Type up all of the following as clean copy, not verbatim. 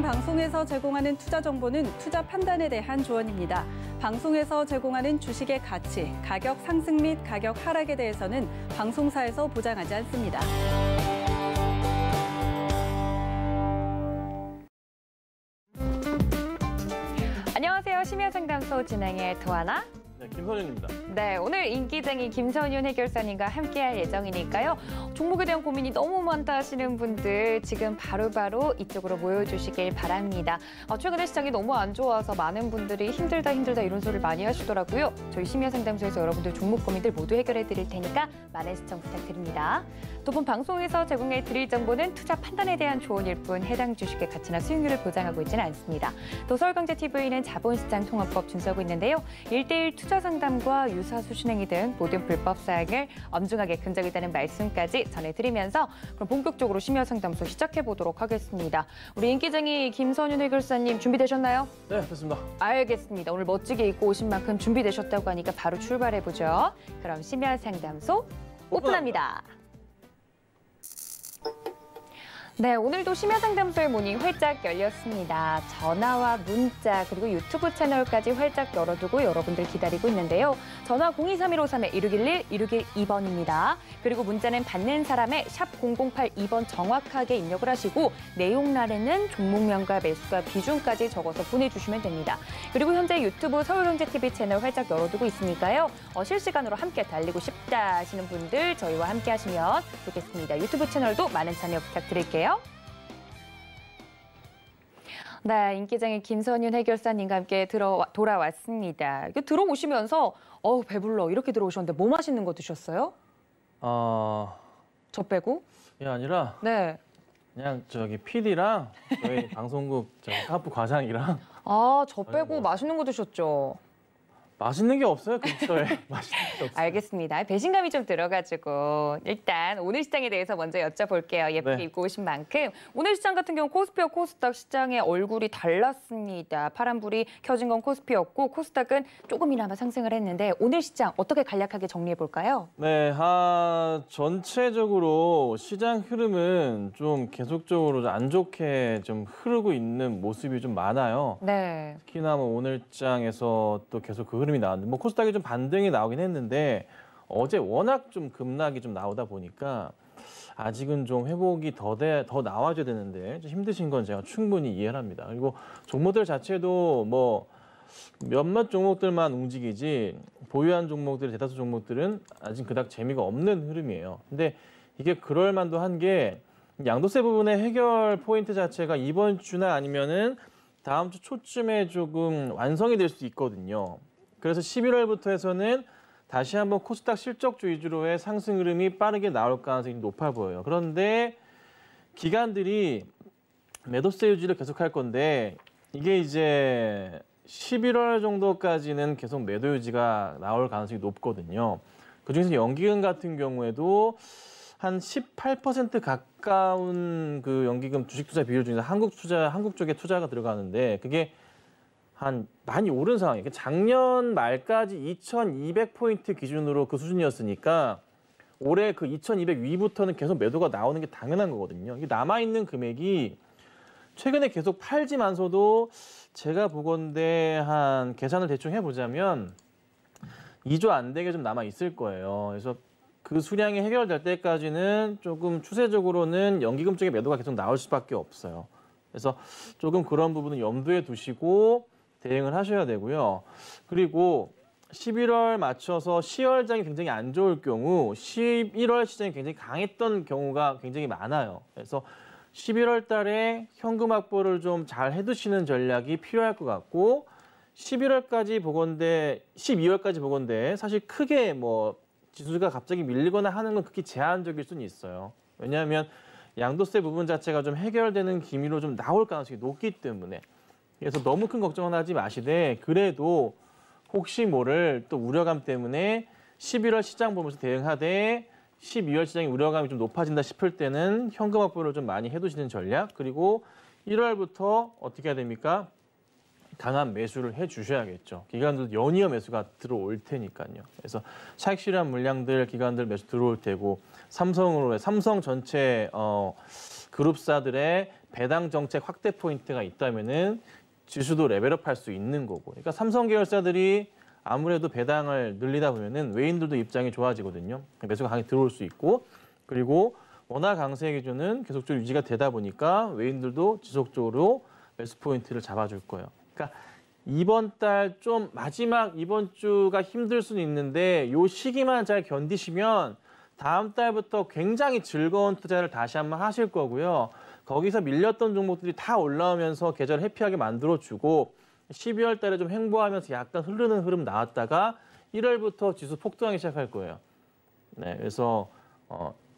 방송에서 제공하는 투자 정보는 투자 판단에 대한 조언입니다. 방송에서 제공하는 주식의 가치, 가격 상승 및 가격 하락에 대해서는 방송사에서 보장하지 않습니다. 안녕하세요. 심야상담소 진행의 도하나. 네, 김선윤입니다. 네, 오늘 인기쟁이 김선윤 해결사님과 함께할 예정이니까요. 종목에 대한 고민이 너무 많다 하시는 분들 지금 바로바로 이쪽으로 모여주시길 바랍니다. 최근에 시장이 너무 안 좋아서 많은 분들이 힘들다 이런 소리를 많이 하시더라고요. 저희 심야상담소에서 여러분들 종목 고민들 모두 해결해 드릴 테니까 많은 시청 부탁드립니다. 또 본 방송에서 제공해 드릴 정보는 투자 판단에 대한 조언일 뿐 해당 주식의 가치나 수익률을 보장하고 있지는 않습니다. 또 서울경제TV는 자본시장 통합법 준수하고 있는데요. 1:1 투자 상담과 유사 수신행위 등 모든 불법 사항을 엄중하게 금지하겠다는 말씀까지 전해드리면서 그럼 본격적으로 심야상담소 시작해보도록 하겠습니다. 우리 인기쟁이 김선윤 해결사님 준비되셨나요? 네, 됐습니다. 알겠습니다. 오늘 멋지게 입고 오신 만큼 준비되셨다고 하니까 바로 출발해보죠. 그럼 심야상담소 오픈합니다. 네, 오늘도 심야상담소의 문이 활짝 열렸습니다. 전화와 문자 그리고 유튜브 채널까지 활짝 열어두고 여러분들 기다리고 있는데요. 전화 0231-5111-1612번입니다. 그리고 문자는 받는 사람의 샵 0082번 정확하게 입력을 하시고 내용란에는 종목명과 매수가 비중까지 적어서 보내주시면 됩니다. 그리고 현재 유튜브 서울경제TV 채널 활짝 열어두고 있으니까요. 실시간으로 함께 달리고 싶다 하시는 분들 저희와 함께 하시면 좋겠습니다. 유튜브 채널도 많은 참여 부탁드릴게요. 네, 인기쟁이 김선윤 해결사님과 함께 돌아왔습니다. 들어오시면서 배불러 이렇게 들어오셨는데 뭐 맛있는 거 드셨어요? 저 빼고? 이게 아니라 네. 그냥 저기 PD랑 저희 방송국 사업부 과장이랑 저 빼고 맛있는 거 드셨죠? 맛있는 게 없어요, 근처에. 맛있는 게 없어요. 알겠습니다. 배신감이 좀 들어가지고 일단 오늘 시장에 대해서 먼저 여쭤볼게요. 예쁘게 네. 입고 오신 만큼. 오늘 시장 같은 경우 코스피와 코스닥 시장의 얼굴이 달랐습니다. 파란불이 켜진 건 코스피였고 코스닥은 조금이나마 상승을 했는데 오늘 시장 어떻게 간략하게 정리해볼까요? 네, 전체적으로 시장 흐름은 좀 계속적으로 안 좋게 좀 흐르고 있는 모습이 좀 많아요. 네. 특히나 오늘 장에서 또 계속 그 흐름이 나왔는데 코스닥이 좀 반등이 나오긴 했는데 어제 워낙 좀 급락이 좀 나오다 보니까 아직은 좀 회복이 더 나와줘야 되는데 좀 힘드신 건 제가 충분히 이해를 합니다. 그리고 종목들 자체도 몇몇 종목들만 움직이지 보유한 종목들, 대다수 종목들은 아직 그닥 재미가 없는 흐름이에요. 근데 이게 그럴 만도 한 게 양도세 부분의 해결 포인트 자체가 이번 주나 아니면은 다음 주 초쯤에 조금 완성이 될 수 있거든요. 그래서 11월부터 해서는 다시 한번 코스닥 실적주 위주로의 상승 흐름이 빠르게 나올 가능성이 높아 보여요. 그런데 기관들이 매도세 유지를 계속할 건데 이게 이제 11월 정도까지는 계속 매도 유지가 나올 가능성이 높거든요. 그중에서 연기금 같은 경우에도 한 18% 가까운 그 연기금 주식 투자 비율 중에서 한국 쪽에 투자가 들어가는데 그게 한 많이 오른 상황이에요. 작년 말까지 2,200포인트 기준으로 그 수준이었으니까 올해 그 2,200 위부터는 계속 매도가 나오는 게 당연한 거거든요. 이게 남아있는 금액이 최근에 계속 팔지만서도 제가 보건대 한 계산을 대충 해보자면 2조 안 되게 좀 남아 있을 거예요. 그래서 그 수량이 해결될 때까지는 조금 추세적으로는 연기금 쪽에 매도가 계속 나올 수밖에 없어요. 그래서 조금 그런 부분은 염두에 두시고 대응을 하셔야 되고요. 그리고 11월 맞춰서 10월장이 굉장히 안 좋을 경우 11월 시장이 굉장히 강했던 경우가 굉장히 많아요. 그래서 11월 달에 현금 확보를 좀 잘 해두시는 전략이 필요할 것 같고 11월까지 보건대, 12월까지 보건대 사실 크게 지수가 갑자기 밀리거나 하는 건 극히 제한적일 수는 있어요. 왜냐하면 양도세 부분 자체가 좀 해결되는 기미로 좀 나올 가능성이 높기 때문에 그래서 너무 큰 걱정은 하지 마시되 그래도 혹시 모를 또 우려감 때문에 11월 시장 보면서 대응하되 12월 시장이 우려감이 좀 높아진다 싶을 때는 현금 확보를 좀 많이 해두시는 전략. 그리고 1월부터 어떻게 해야 됩니까? 강한 매수를 해주셔야겠죠. 기관들도 연이어 매수가 들어올 테니까요. 그래서 차익 실현 물량들, 기관들 매수 들어올 테고 삼성 전체 그룹사들의 배당 정책 확대 포인트가 있다면은 지수도 레벨업할 수 있는 거고. 그러니까 삼성 계열사들이 아무래도 배당을 늘리다 보면은 외인들도 입장이 좋아지거든요. 매수가 강하게 들어올 수 있고, 그리고 원화 강세 기준은 계속적으로 유지가 되다 보니까 외인들도 지속적으로 매수 포인트를 잡아줄 거예요. 그러니까 이번 달 좀 마지막 이번 주가 힘들 수는 있는데 요 시기만 잘 견디시면 다음 달부터 굉장히 즐거운 투자를 다시 한번 하실 거고요. 거기서 밀렸던 종목들이 다 올라오면서 계절 해피하게 만들어주고 12월 달에 좀 횡보하면서 약간 흐르는 흐름 나왔다가 1월부터 지수 폭등하기 시작할 거예요. 네, 그래서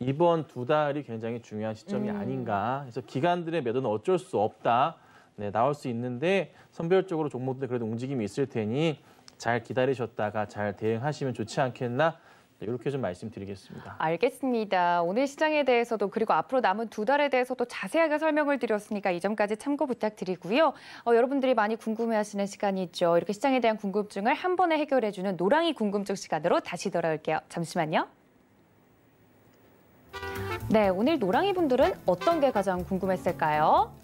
이번 두 달이 굉장히 중요한 시점이 아닌가. 그래서 기관들의 매도는 어쩔 수 없다. 네, 나올 수 있는데 선별적으로 종목들 그래도 움직임이 있을 테니 잘 기다리셨다가 잘 대응하시면 좋지 않겠나. 네, 이렇게 좀 말씀드리겠습니다. 알겠습니다. 오늘 시장에 대해서도 그리고 앞으로 남은 두 달에 대해서도 자세하게 설명을 드렸으니까 이 점까지 참고 부탁드리고요. 여러분들이 많이 궁금해하시는 시간이죠. 이렇게 시장에 대한 궁금증을 한 번에 해결해주는 노랑이 궁금증 시간으로 다시 돌아올게요. 잠시만요. 네, 오늘 노랑이 분들은 어떤 게 가장 궁금했을까요?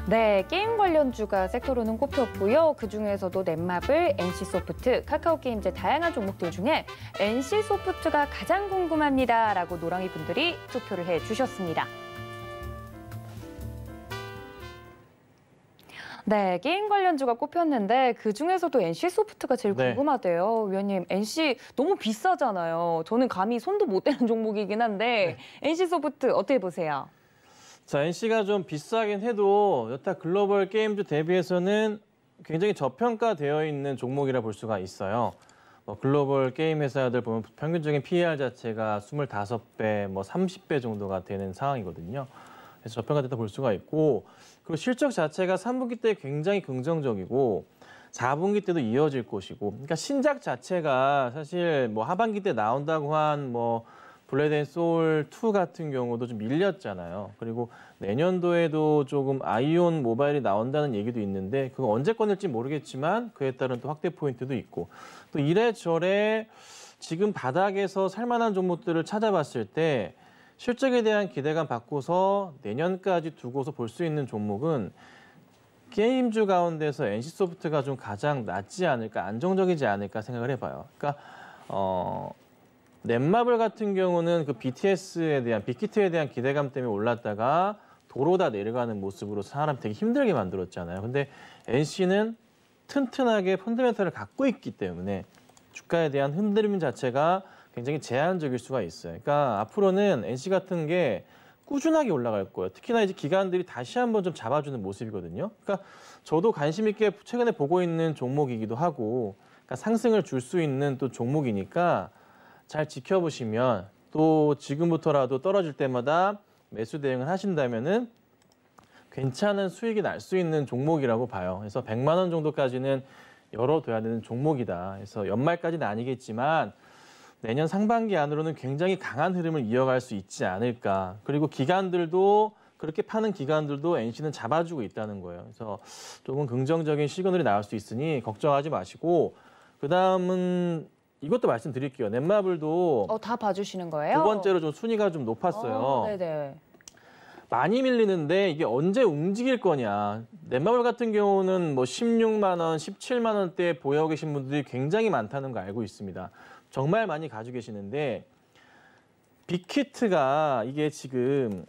네, 게임 관련주가 섹터로는 꼽혔고요. 그중에서도 넷마블, NC소프트, 카카오게임즈 다양한 종목들 중에 NC소프트가 가장 궁금합니다라고 노랑이 분들이 투표를 해주셨습니다. 네, 게임 관련주가 꼽혔는데 그중에서도 NC소프트가 제일 궁금하대요. 위원님, NC 너무 비싸잖아요. 저는 감히 손도 못 대는 종목이긴 한데 NC소프트 어떻게 보세요? 자, NC가 좀 비싸긴 해도 여타 글로벌 게임주 대비해서는 굉장히 저평가되어 있는 종목이라 볼 수가 있어요. 글로벌 게임 회사들 보면 평균적인 PER 자체가 25배, 30배 정도가 되는 상황이거든요. 그래서 저평가됐다 볼 수가 있고, 그리고 실적 자체가 3분기 때 굉장히 긍정적이고 4분기 때도 이어질 것이고, 그러니까 신작 자체가 사실 하반기 때 나온다고 한 블레드 앤 소울 2 같은 경우도 좀 밀렸잖아요. 그리고 내년도에도 조금 아이온 모바일이 나온다는 얘기도 있는데 그거 언제 꺼낼지 모르겠지만 그에 따른 또 확대 포인트도 있고, 또 이래저래 지금 바닥에서 살만한 종목들을 찾아봤을 때 실적에 대한 기대감 받고서 내년까지 두고서 볼 수 있는 종목은 게임주 가운데서 NC소프트가 좀 가장 낫지 않을까, 안정적이지 않을까 생각을 해봐요. 그러니까 넷마블 같은 경우는 그 BTS에 대한, 빅히트에 대한 기대감 때문에 올랐다가 도로 다 내려가는 모습으로 사람 되게 힘들게 만들었잖아요. 근데 NC는 튼튼하게 펀더멘털을 갖고 있기 때문에 주가에 대한 흔들림 자체가 굉장히 제한적일 수가 있어요. 그러니까 앞으로는 NC 같은 게 꾸준하게 올라갈 거예요. 특히나 이제 기관들이 다시 한번 좀 잡아주는 모습이거든요. 그러니까 저도 관심 있게 최근에 보고 있는 종목이기도 하고, 그러니까 상승을 줄 수 있는 또 종목이니까 잘 지켜보시면 또 지금부터라도 떨어질 때마다 매수 대응을 하신다면은 괜찮은 수익이 날 수 있는 종목이라고 봐요. 그래서 100만 원 정도까지는 열어둬야 되는 종목이다. 그래서 연말까지는 아니겠지만 내년 상반기 안으로는 굉장히 강한 흐름을 이어갈 수 있지 않을까. 그리고 기관들도 그렇게 파는 기관들도 NC는 잡아주고 있다는 거예요. 그래서 조금 긍정적인 시그널이 나올 수 있으니 걱정하지 마시고, 그다음은 이것도 말씀드릴게요. 넷마블도 다 봐주시는 거예요? 두 번째로 좀 순위가 좀 높았어요. 네네. 많이 밀리는데 이게 언제 움직일 거냐. 넷마블 같은 경우는 16만 원, 17만 원대에 보유하고 계신 분들이 굉장히 많다는 거 알고 있습니다. 정말 많이 가지고 계시는데 빅히트가 이게 지금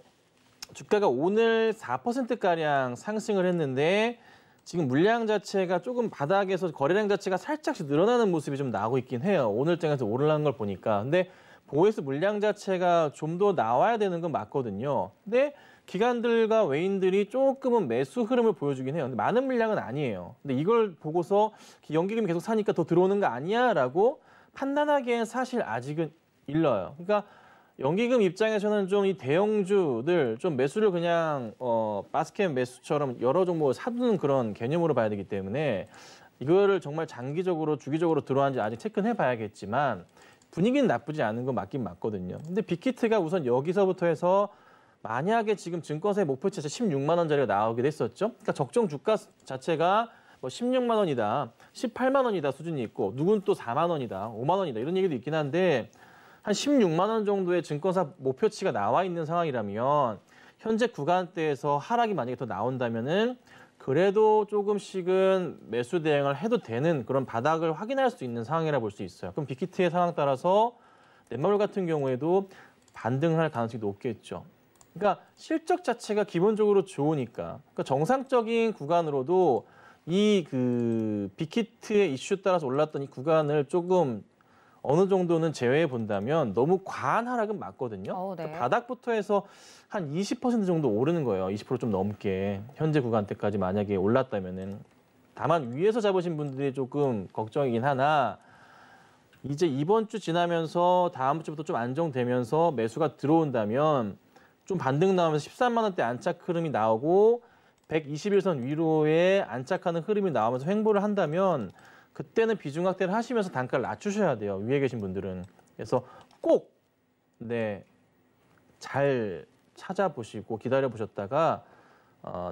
주가가 오늘 4%가량 상승을 했는데 지금 물량 자체가 조금 바닥에서 거래량 자체가 살짝씩 늘어나는 모습이 좀 나오고 있긴 해요. 오늘장에서 오르는 걸 보니까. 근데 보에서 물량 자체가 좀 더 나와야 되는 건 맞거든요. 근데 기관들과 외인들이 조금은 매수 흐름을 보여주긴 해요. 근데 많은 물량은 아니에요. 근데 이걸 보고서 연기금이 계속 사니까 더 들어오는 거 아니야? 라고 판단하기엔 사실 아직은 일러요. 그러니까 연기금 입장에서는 좀 이 대형주들 좀 매수를 그냥 바스켓 매수처럼 여러 종목을 사두는 그런 개념으로 봐야 되기 때문에 이거를 정말 장기적으로 주기적으로 들어왔는지 아직 체크는 해봐야겠지만 분위기는 나쁘지 않은 건 맞긴 맞거든요. 근데 빅히트가 우선 여기서부터 해서 만약에 지금 증권사의 목표치 자체 16만 원짜리가 나오게 됐었죠. 그러니까 적정 주가 자체가 뭐 16만 원이다, 18만 원이다 수준이 있고 누군 또 4만 원이다, 5만 원이다 이런 얘기도 있긴 한데 한 16만 원 정도의 증권사 목표치가 나와 있는 상황이라면 현재 구간대에서 하락이 만약에 더 나온다면은 그래도 조금씩은 매수 대응을 해도 되는 그런 바닥을 확인할 수 있는 상황이라 볼 수 있어요. 그럼 빅히트의 상황 따라서 넷마블 같은 경우에도 반등을 할 가능성이 높겠죠. 그러니까 실적 자체가 기본적으로 좋으니까 그러니까 정상적인 구간으로도 이 그 빅히트의 이슈에 따라서 올랐던 이 구간을 조금 어느 정도는 제외해 본다면 너무 과한 하락은 맞거든요. 네. 그러니까 바닥부터 해서 한 20% 정도 오르는 거예요. 20% 좀 넘게 현재 구간대까지 만약에 올랐다면은 다만 위에서 잡으신 분들이 조금 걱정이긴 하나 이제 이번 주 지나면서 다음 주부터 좀 안정되면서 매수가 들어온다면 좀 반등 나오면서 13만 원대 안착 흐름이 나오고 121선 위로에 안착하는 흐름이 나오면서 횡보를 한다면 그때는 비중 확대를 하시면서 단가를 낮추셔야 돼요. 위에 계신 분들은. 그래서 꼭 잘 찾아보시고 기다려보셨다가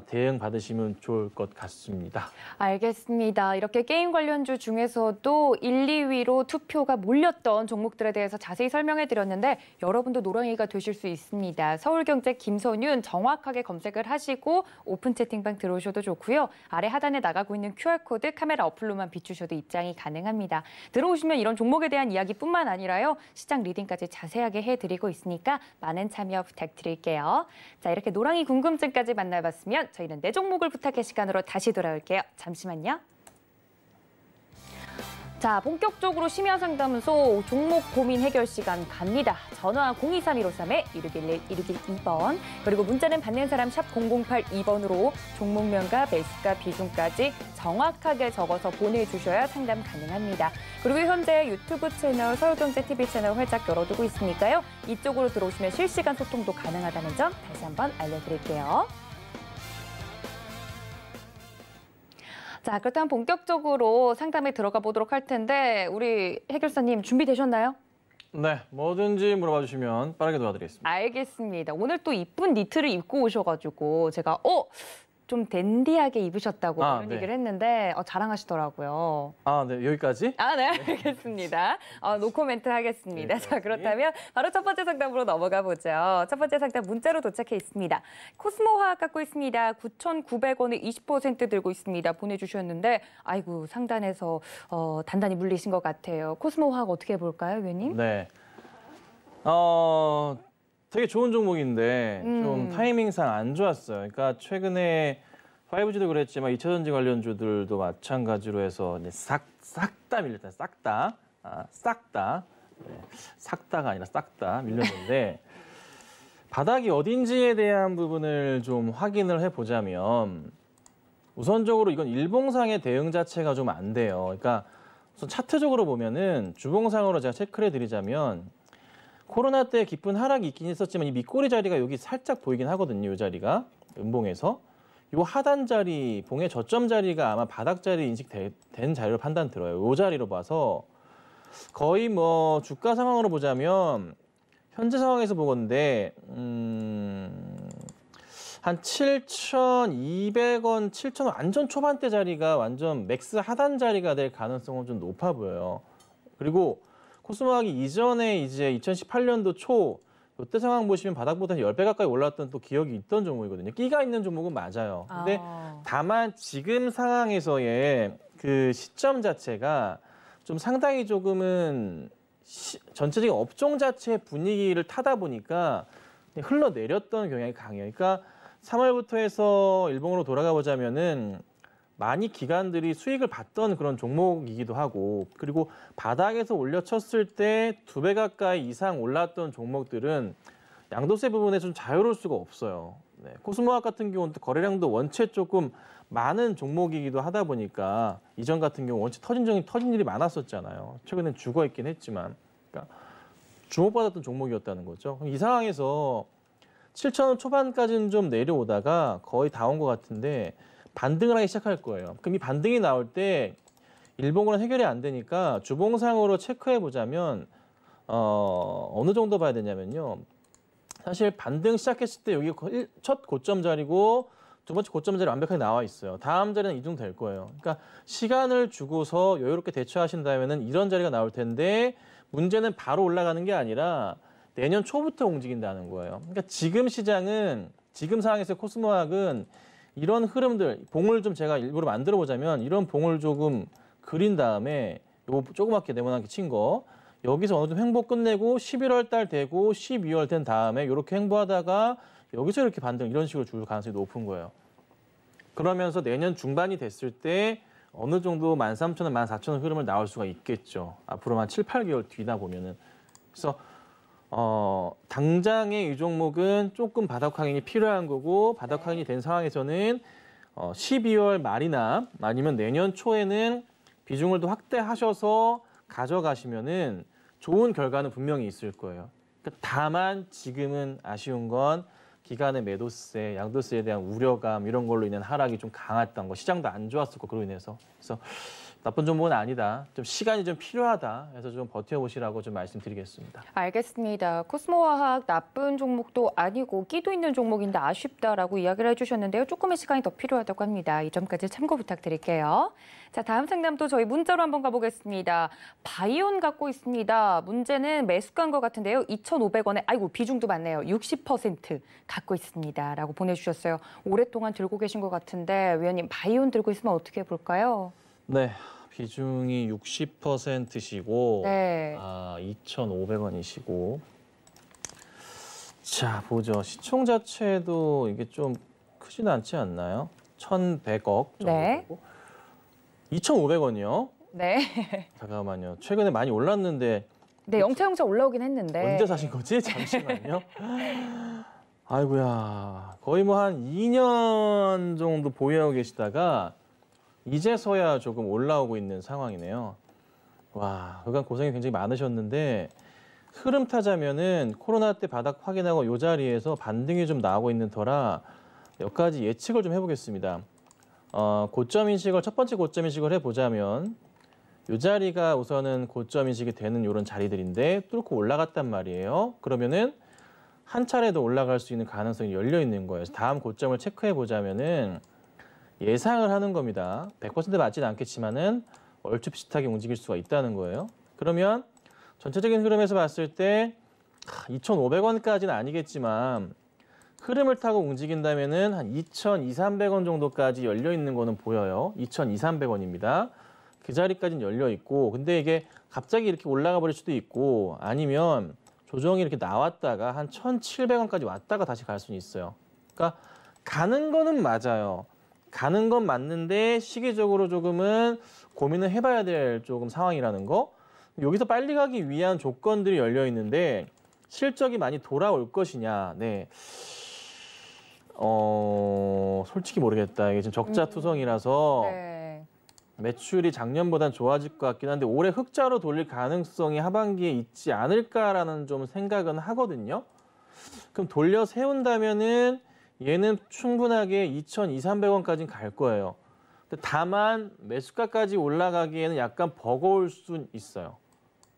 대응 받으시면 좋을 것 같습니다. 알겠습니다. 이렇게 게임 관련주 중에서도 1, 2위로 투표가 몰렸던 종목들에 대해서 자세히 설명해 드렸는데 여러분도 노랑이가 되실 수 있습니다. 서울경제 김선윤 정확하게 검색을 하시고 오픈 채팅방 들어오셔도 좋고요. 아래 하단에 나가고 있는 QR코드 카메라 어플로만 비추셔도 입장이 가능합니다. 들어오시면 이런 종목에 대한 이야기뿐만 아니라요. 시장 리딩까지 자세하게 해드리고 있으니까 많은 참여 부탁드릴게요. 자, 이렇게 노랑이 궁금증까지 만나봤습니다. 저희는 내 종목을 부탁해 시간으로 다시 돌아올게요. 잠시만요. 자, 본격적으로 심야 상담소 종목 고민 해결 시간 갑니다. 전화 023-153-1611-1612번 그리고 문자는 받는 사람 샵 0082번으로 종목명과 매수가 비중까지 정확하게 적어서 보내주셔야 상담 가능합니다. 그리고 현재 유튜브 채널 서울경제TV 채널 활짝 열어두고 있으니까요. 이쪽으로 들어오시면 실시간 소통도 가능하다는 점 다시 한번 알려드릴게요. 자, 그렇다면 본격적으로 상담에 들어가 보도록 할 텐데 우리 해결사님 준비되셨나요? 네, 뭐든지 물어봐 주시면 빠르게 도와드리겠습니다. 알겠습니다. 오늘 또 이쁜 니트를 입고 오셔가지고 제가 좀 댄디하게 입으셨다고 그런 네. 얘기를 했는데 자랑하시더라고요. 네, 여기까지? 네, 알겠습니다. 노코멘트 하겠습니다. 네, 자, 그렇다면 바로 첫 번째 상담으로 넘어가 보죠. 첫 번째 상담 문자로 도착해 있습니다. 코스모화학 갖고 있습니다. 9,900원에 20% 들고 있습니다. 보내주셨는데 아이고 상단에서 단단히 물리신 것 같아요. 코스모화학 어떻게 볼까요, 위원님? 네. 되게 좋은 종목인데 좀 타이밍상 안 좋았어요. 그러니까 최근에 5G도 그랬지만 2차전지 관련주들도 마찬가지로 해서 싹 다 밀렸다. 싹 다. 싹 다. 네, 싹 다가 아니라 싹 다 밀렸는데 바닥이 어딘지에 대한 부분을 좀 확인을 해보자면 우선적으로 이건 일봉상의 대응 자체가 좀 안 돼요. 그러니까 우선 차트적으로 보면은 주봉상으로 제가 체크를 해드리자면 코로나 때 깊은 하락이 있긴 했었지만 이 밑꼬리 자리가 여기 살짝 보이긴 하거든요. 이 자리가 음봉에서 이 하단 자리 봉의 저점 자리가 아마 바닥 자리 인식된 자리로 판단 들어요. 이 자리로 봐서 거의 뭐 주가 상황으로 보자면 현재 상황에서 보건데 한 7,200원, 7,000원 완전 초반대 자리가 완전 맥스 하단 자리가 될 가능성은 좀 높아 보여요. 그리고 코스모학이 이전에 이제 2018년도 초 이때 상황 보시면 바닥보다 10배 가까이 올랐던 또 기억이 있던 종목이거든요. 끼가 있는 종목은 맞아요. 근데 다만 지금 상황에서의 그 시점 자체가 좀 상당히 조금은 전체적인 업종 자체의 분위기를 타다 보니까 흘러내렸던 경향이 강해요. 그러니까 3월부터 해서 일봉으로 돌아가 보자면은 많이 기관들이 수익을 봤던 그런 종목이기도 하고 그리고 바닥에서 올려쳤을 때 2배 가까이 이상 올랐던 종목들은 양도세 부분에 좀 자유로울 수가 없어요. 네, 코스모학 같은 경우는 거래량도 원체 조금 많은 종목이기도 하다 보니까 이전 같은 경우 원체 터진 일이 많았었잖아요. 최근엔 죽어있긴 했지만 그러니까 주목받았던 종목이었다는 거죠. 이 상황에서 7,000원 초반까지는 좀 내려오다가 거의 다 온 것 같은데 반등을 하기 시작할 거예요. 그럼 이 반등이 나올 때 일봉으로는 해결이 안 되니까 주봉상으로 체크해 보자면 어느 정도 봐야 되냐면요. 사실 반등 시작했을 때 여기 첫 고점 자리고 두 번째 고점 자리 완벽하게 나와 있어요. 다음 자리는 이 정도 될 거예요. 그러니까 시간을 주고서 여유롭게 대처하신다면은 이런 자리가 나올 텐데 문제는 바로 올라가는 게 아니라 내년 초부터 움직인다는 거예요. 그러니까 지금 시장은 지금 상황에서 코스모학은 이런 흐름들 봉을 좀 제가 일부러 만들어 보자면 이런 봉을 조금 그린 다음에 요 조그맣게 네모나게 친 거 여기서 어느 정도 횡보 끝내고 11월 달 되고 12월 된 다음에 이렇게 횡보하다가 여기서 이렇게 반등 이런 식으로 줄 가능성이 높은 거예요. 그러면서 내년 중반이 됐을 때 어느 정도 13,000원, 14,000원 흐름을 나올 수가 있겠죠. 앞으로 한 7, 8개월 뒤다 보면은. 그래서 당장의 이 종목은 조금 바닥 확인이 필요한 거고 바닥 확인이 된 상황에서는 12월 말이나 아니면 내년 초에는 비중을 더 확대하셔서 가져가시면은 좋은 결과는 분명히 있을 거예요. 그러니까 다만 지금은 아쉬운 건 기간의 매도세, 양도세에 대한 우려감 이런 걸로 인한 하락이 좀 강했던 거, 시장도 안 좋았었고 그로 인해서 그래서 나쁜 종목은 아니다. 좀 시간이 좀 필요하다. 해서 좀 버텨보시라고 좀 말씀드리겠습니다. 알겠습니다. 코스모화학 나쁜 종목도 아니고 끼도 있는 종목인데 아쉽다라고 이야기를 해주셨는데요. 조금의 시간이 더 필요하다고 합니다. 이 점까지 참고 부탁드릴게요. 자, 다음 상담도 저희 문자로 한번 가보겠습니다. 바이온 갖고 있습니다. 문제는 매수가인 것 같은데요. 2,500원에 아이고 비중도 많네요. 60% 갖고 있습니다. 라고 보내주셨어요. 오랫동안 들고 계신 것 같은데 위원님 바이온 들고 있으면 어떻게 해볼까요? 네. 비중이 60%시고 네. 2,500원이시고 자 보죠. 시총 자체도 이게 좀 크지는 않지 않나요? 1,100억 정도 네. 되고 2,500원이요? 네. 잠깐만요. 최근에 많이 올랐는데 네, 영차영차 올라오긴 했는데. 언제 사신 거지? 잠시만요. 아이고야. 거의 뭐 한 2년 정도 보유하고 계시다가 이제서야 조금 올라오고 있는 상황이네요. 와, 그간 고생이 굉장히 많으셨는데 흐름 타자면은 코로나 때 바닥 확인하고 이 자리에서 반등이 좀 나오고 있는 터라 몇 가지 예측을 좀 해보겠습니다. 고점 인식을 첫 번째 고점 인식을 해보자면 이 자리가 우선은 고점 인식이 되는 이런 자리들인데 뚫고 올라갔단 말이에요. 그러면은 한 차례도 올라갈 수 있는 가능성이 열려 있는 거예요. 다음 고점을 체크해 보자면은 예상을 하는 겁니다. 100% 맞지는 않겠지만은 얼추 비슷하게 움직일 수가 있다는 거예요. 그러면 전체적인 흐름에서 봤을 때 2,500원까지는 아니겠지만 흐름을 타고 움직인다면은 한 2,200~300원 정도까지 열려 있는 거는 보여요. 2,200~300원입니다. 그 자리까지는 열려 있고 근데 이게 갑자기 이렇게 올라가 버릴 수도 있고 아니면 조정이 이렇게 나왔다가 한 1,700원까지 왔다가 다시 갈 수는 있어요. 그러니까 가는 거는 맞아요. 가는 건 맞는데 시기적으로 조금은 고민을 해봐야 될 조금 상황이라는 거. 여기서 빨리 가기 위한 조건들이 열려 있는데 실적이 많이 돌아올 것이냐. 네. 솔직히 모르겠다. 이게 지금 적자투성이라서 네. 매출이 작년보단 좋아질 것 같긴 한데 올해 흑자로 돌릴 가능성이 하반기에 있지 않을까라는 좀 생각은 하거든요. 그럼 돌려 세운다면은 얘는 충분하게 2,200~300원까지는 갈 거예요. 다만 매수가까지 올라가기에는 약간 버거울 수 있어요.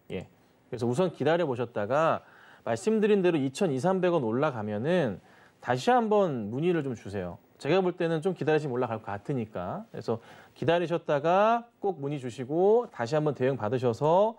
예. 그래서 우선 기다려 보셨다가 말씀드린 대로 2,200~300원 올라가면은 다시 한번 문의를 좀 주세요. 제가 볼 때는 좀 기다리시면 올라갈 것 같으니까. 그래서 기다리셨다가 꼭 문의 주시고 다시 한번 대응 받으셔서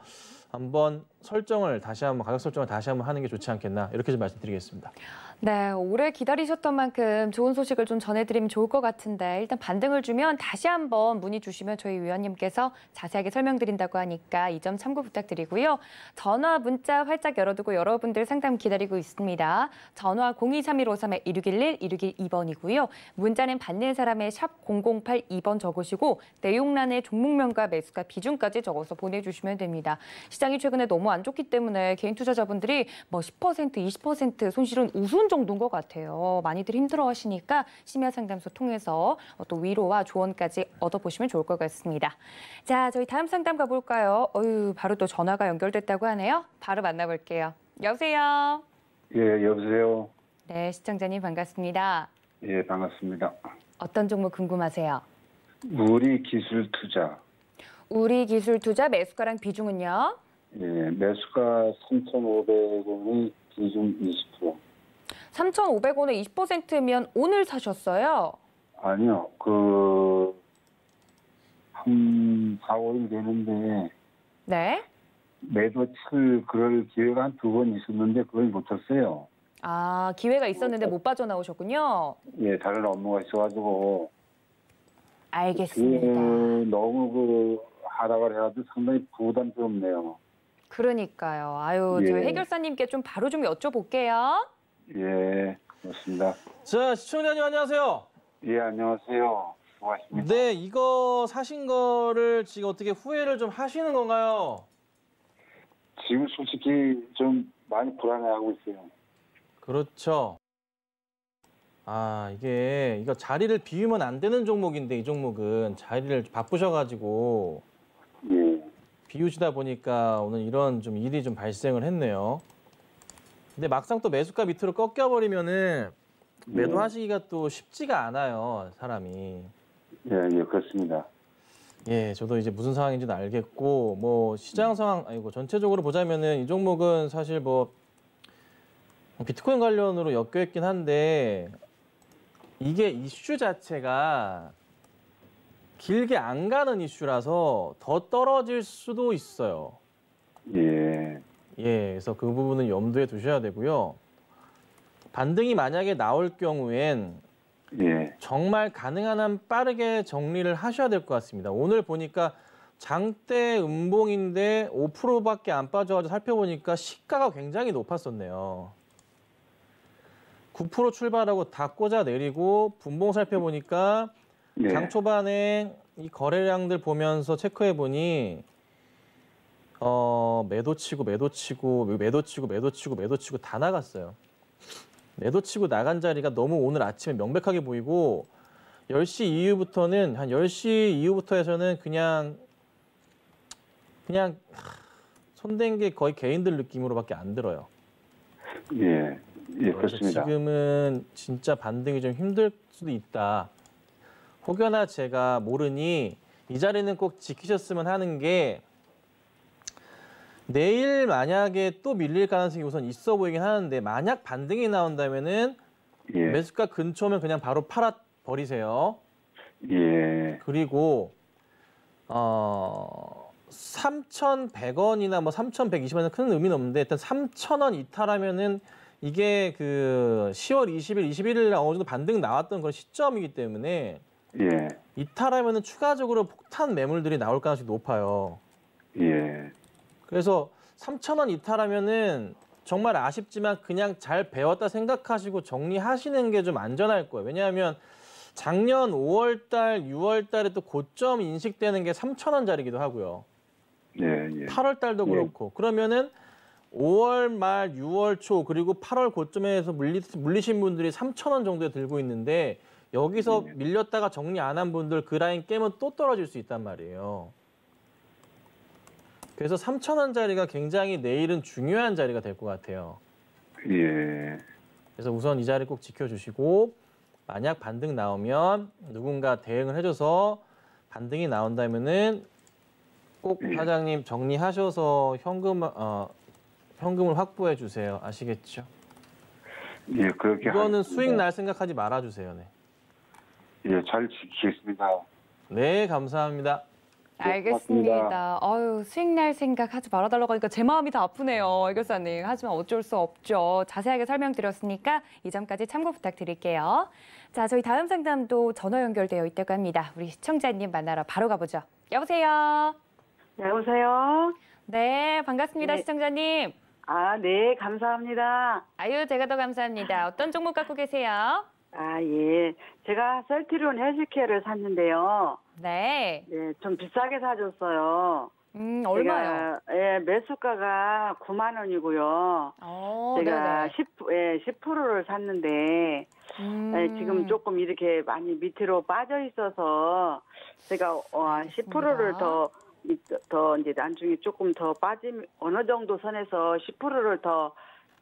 한번 가격 설정을 다시 한번 하는 게 좋지 않겠나 이렇게 좀 말씀드리겠습니다. 네, 오래 기다리셨던 만큼 좋은 소식을 좀 전해드리면 좋을 것 같은데 일단 반등을 주면 다시 한번 문의 주시면 저희 위원님께서 자세하게 설명드린다고 하니까 이 점 참고 부탁드리고요. 전화, 문자 활짝 열어두고 여러분들 상담 기다리고 있습니다. 전화 023153-1611, 1612번이고요. 문자는 받는 사람의 샵 0082번 적으시고 내용란에 종목명과 매수가 비중까지 적어서 보내주시면 됩니다. 시장이 최근에 너무 안 좋기 때문에 개인 투자자분들이 뭐 10%, 20% 손실은 우스운 정도인 것 같아요. 많이들 힘들어하시니까 심야상담소 통해서 또 위로와 조언까지 얻어보시면 좋을 것 같습니다. 자, 저희 다음 상담 가볼까요? 바로 또 전화가 연결됐다고 하네요. 바로 만나볼게요. 여보세요? 예, 여보세요? 네, 시청자님 반갑습니다. 예, 반갑습니다. 어떤 종목 궁금하세요? 우리기술투자. 우리기술투자 매수가랑 비중은요? 예, 매수가 3,500원이 비중 20%. 3,500원에 20%면 오늘 사셨어요? 아니요, 한 4, 5일 되는데, 네. 매도 칠 그럴 기회가 한 2번 있었는데, 그걸 못 쳤어요. 아, 기회가 있었는데 못 빠져나오셨군요. 예, 다른 업무가 있어가지고. 알겠습니다. 너무 하락을 해가지고 상당히 부담스럽네요. 그러니까요. 아유, 예. 저희 해결사님께 좀 바로 좀 여쭤볼게요. 예, 그렇습니다. 자, 시청자님 안녕하세요. 예, 안녕하세요. 수고하십니다. 네, 이거 사신 거를 지금 어떻게 후회를 좀 하시는 건가요? 지금 솔직히 좀 많이 불안해하고 있어요. 그렇죠. 아, 이거 자리를 비우면 안 되는 종목인데 이 종목은 자리를 바쁘셔가지고 예, 비우시다 보니까 오늘 이런 좀 일이 좀 발생을 했네요. 근데 막상 또 매수가 밑으로 꺾여버리면은 매도하시기가 또 쉽지가 않아요, 사람이. 예, 그렇습니다. 예, 저도 이제 무슨 상황인지는 알겠고, 뭐 시장 상황, 아니고 전체적으로 보자면은 이 종목은 사실 뭐 비트코인 관련으로 엮여 있긴 한데 이게 이슈 자체가 길게 안 가는 이슈라서 더 떨어질 수도 있어요. 예, 그래서 그 부분은 염두에 두셔야 되고요. 반등이 만약에 나올 경우엔 예, 정말 가능한 한 빠르게 정리를 하셔야 될 것 같습니다. 오늘 보니까 장대 음봉인데 5%밖에 안 빠져가지고 살펴보니까 시가가 굉장히 높았었네요. 9% 출발하고 다 꽂아 내리고 분봉 살펴보니까 예, 장 초반에 이 거래량들 보면서 체크해 보니 매도치고 다 나갔어요. 매도치고 나간 자리가 너무 오늘 아침에 명백하게 보이고 10시 이후부터는 한 10시 이후부터 해서는 그냥 손댄 게 거의 개인들 느낌으로밖에 안 들어요. 예, 그래서 그렇습니다. 지금은 진짜 반등이 좀 힘들 수도 있다. 혹여나 제가 모르니 이 자리는 꼭 지키셨으면 하는 게 내일 만약에 또 밀릴 가능성이 우선 있어 보이긴 하는데 만약 반등이 나온다면은 예, 매수가 근처면 그냥 바로 팔아 버리세요. 예, 그리고 3,100원이나 뭐 3,120원은 큰 의미는 없는데 일단 3,000원 이탈하면은 이게 그 10월 20일, 21일 어느 정도 반등 나왔던 그런 시점이기 때문에 예, 이탈하면은 추가적으로 폭탄 매물들이 나올 가능성이 높아요. 예, 그래서 3,000원 이탈하면은 정말 아쉽지만 그냥 잘 배웠다 생각하시고 정리하시는 게 좀 안전할 거예요. 왜냐하면 작년 5월 달, 6월 달에 또 고점 인식되는 게 3,000원짜리기도 하고요. 예, 예, 8월 달도 예. 그렇고. 그러면은 5월 말, 6월 초 그리고 8월 고점에서 물리신 분들이 3,000원 정도에 들고 있는데 여기서 밀렸다가 정리 안 한 분들 그 라인 깨면 또 떨어질 수 있단 말이에요. 그래서 3,000원짜리가 굉장히 내일은 중요한 자리가 될 것 같아요. 예, 그래서 우선 이 자리 꼭 지켜주시고 만약 반등 나오면 누군가 대응을 해줘서 반등이 나온다면은 꼭 사장님 정리하셔서 현금을 확보해 주세요. 아시겠죠? 예, 그렇게 이거는 하겠습니다. 수익 날 생각하지 말아주세요. 네. 예, 잘 지키겠습니다. 네, 감사합니다. 알겠습니다. 아유, 수익 날 생각하지 말아달라고 하니까 제 마음이 더 아프네요, 해결사님. 하지만 어쩔 수 없죠. 자세하게 설명드렸으니까 이 점까지 참고 부탁드릴게요. 자, 저희 다음 상담도 전화 연결되어 있다고 합니다. 우리 시청자님 만나러 바로 가보죠. 여보세요? 여보세요? 네, 반갑습니다, 네. 시청자님. 아, 네, 감사합니다. 아유, 제가 더 감사합니다. 어떤 종목 갖고 계세요? 아, 예. 제가 셀트리온 헬스케어를 샀는데요. 네. 네, 좀 비싸게 사줬어요. 얼마요? 예, 매수가가 9만 원이고요. 제가 네네. 10%를 샀는데, 예, 지금 조금 이렇게 많이 밑으로 빠져 있어서, 제가 10%를 더 이제 나중에 조금 더 빠지면, 어느 정도 선에서 10%를 더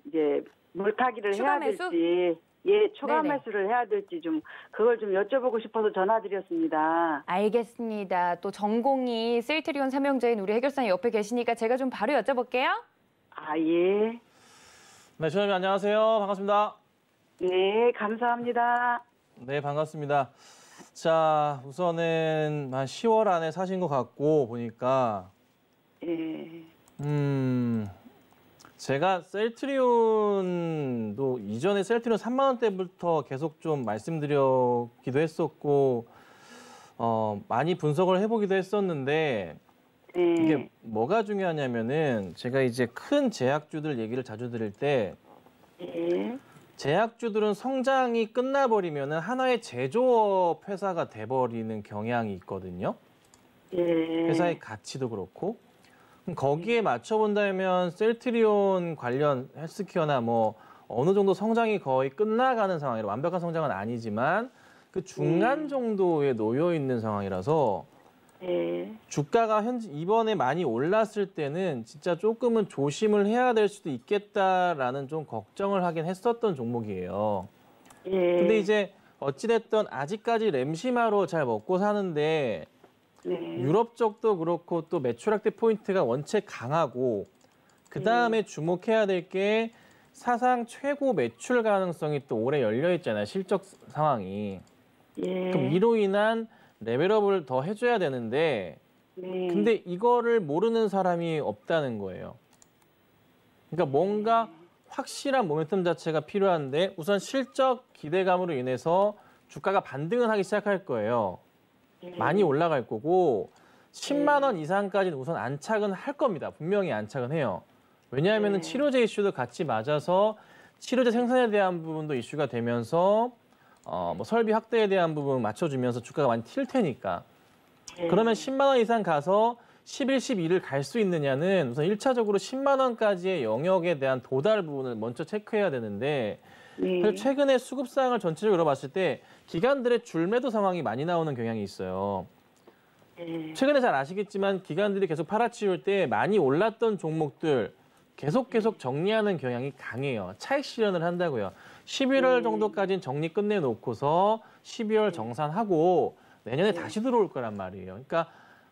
이제 물타기를 추가 해야 매수? 될지, 예, 추가 네네. 매수를 해야 될지 좀 그걸 좀 여쭤보고 싶어서 전화드렸습니다. 알겠습니다. 또 전공이 셀트리온 삼형제인 우리 해결사님 옆에 계시니까 제가 좀 바로 여쭤볼게요. 아, 예. 네, 주원님 안녕하세요. 반갑습니다. 네, 감사합니다. 네, 반갑습니다. 자, 우선은 한 10월 안에 사신 것 같고 보니까 예. 제가 셀트리온도 이전에 셀트리온 3만 원대부터 계속 좀 말씀드렸기도 했었고 많이 분석을 해보기도 했었는데 예. 이게 뭐가 중요하냐면은 제가 이제 큰 제약주들 얘기를 자주 드릴 때 예. 제약주들은 성장이 끝나버리면은 하나의 제조업 회사가 돼버리는 경향이 있거든요. 예. 회사의 가치도 그렇고. 그럼 거기에 맞춰본다면 셀트리온 관련 헬스케어나 뭐 어느 정도 성장이 거의 끝나가는 상황이라 완벽한 성장은 아니지만 그 중간 정도에 놓여 있는 상황이라서 예. 주가가 이번에 많이 올랐을 때는 진짜 조금은 조심을 해야 될 수도 있겠다라는 좀 걱정을 하긴 했었던 종목이에요. 예. 근데 이제 어찌됐든 아직까지 램시마로 잘 먹고 사는데 네. 유럽 쪽도 그렇고 또 매출 확대 포인트가 원체 강하고 그다음에 주목해야 될 게 사상 최고 매출 가능성이 또 올해 열려 있잖아요. 실적 상황이. 예. 그럼 이로 인한 레벨업을 더 해줘야 되는데 네. 근데 이거를 모르는 사람이 없다는 거예요. 그러니까 뭔가 확실한 모멘텀 자체가 필요한데 우선 실적 기대감으로 인해서 주가가 반등을 하기 시작할 거예요. 많이 올라갈 거고 10만 원 이상까지는 우선 안착은 할 겁니다. 분명히 안착은 해요. 왜냐하면 치료제 이슈도 같이 맞아서 치료제 생산에 대한 부분도 이슈가 되면서 뭐 설비 확대에 대한 부분 맞춰주면서 주가가 많이 튈 테니까. 그러면 10만 원 이상 가서 11, 12를 갈 수 있느냐는 우선 1차적으로 10만 원까지의 영역에 대한 도달 부분을 먼저 체크해야 되는데 사실 최근에 수급상을 전체적으로 봤을 때 기관들의 줄매도 상황이 많이 나오는 경향이 있어요. 최근에 잘 아시겠지만 기관들이 계속 팔아치울 때 많이 올랐던 종목들 계속 정리하는 경향이 강해요. 차익 실현을 한다고요. 11월 정도까지는 정리 끝내놓고서 12월 정산하고 내년에 다시 들어올 거란 말이에요. 그러니까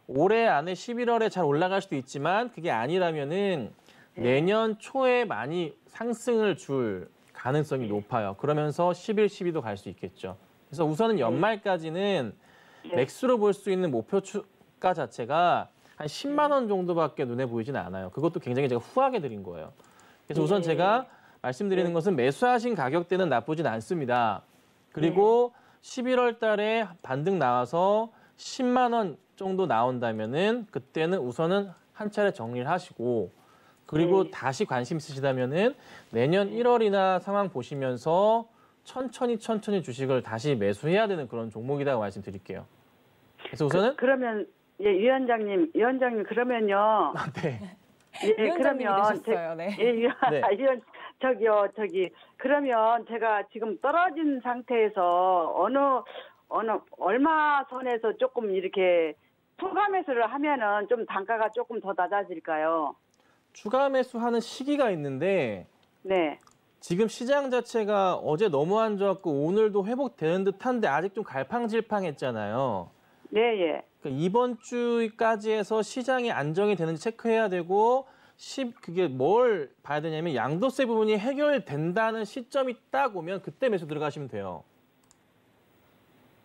올해 안에 11월에 잘 올라갈 수도 있지만 그게 아니라면은 내년 초에 많이 상승을 줄 가능성이 높아요. 그러면서 11, 12도 갈 수 있겠죠. 그래서 우선은 연말까지는 맥스로 볼 수 있는 목표 주가 자체가 한 10만 원 정도밖에 눈에 보이지는 않아요. 그것도 굉장히 제가 후하게 드린 거예요. 그래서 우선 제가 말씀드리는 것은 매수하신 가격대는 나쁘진 않습니다. 그리고 11월 달에 반등 나와서 10만 원 정도 나온다면은 그때는 우선은 한 차례 정리를 하시고 그리고 다시 관심 있으시다면은 내년 1월이나 상황 보시면서 천천히 주식을 다시 매수해야 되는 그런 종목이라고 말씀드릴게요. 그래서 우선은 그러면 예, 위원장님 그러면요. 네. 예, 위원장님이 그러면 되셨어요. 네. 예, 네. 위원 저기 그러면 제가 지금 떨어진 상태에서 얼마 선에서 조금 이렇게 추가 매수를 하면은 좀 단가가 조금 더 낮아질까요? 추가 매수하는 시기가 있는데 네. 지금 시장 자체가 어제 너무 안 좋았고 오늘도 회복되는 듯한데 아직 좀 갈팡질팡했잖아요. 네, 예. 그러니까 이번 주까지 해서 시장이 안정이 되는지 체크해야 되고 그게 뭘 봐야 되냐면 양도세 부분이 해결된다는 시점이 딱 오면 그때 매수 들어가시면 돼요.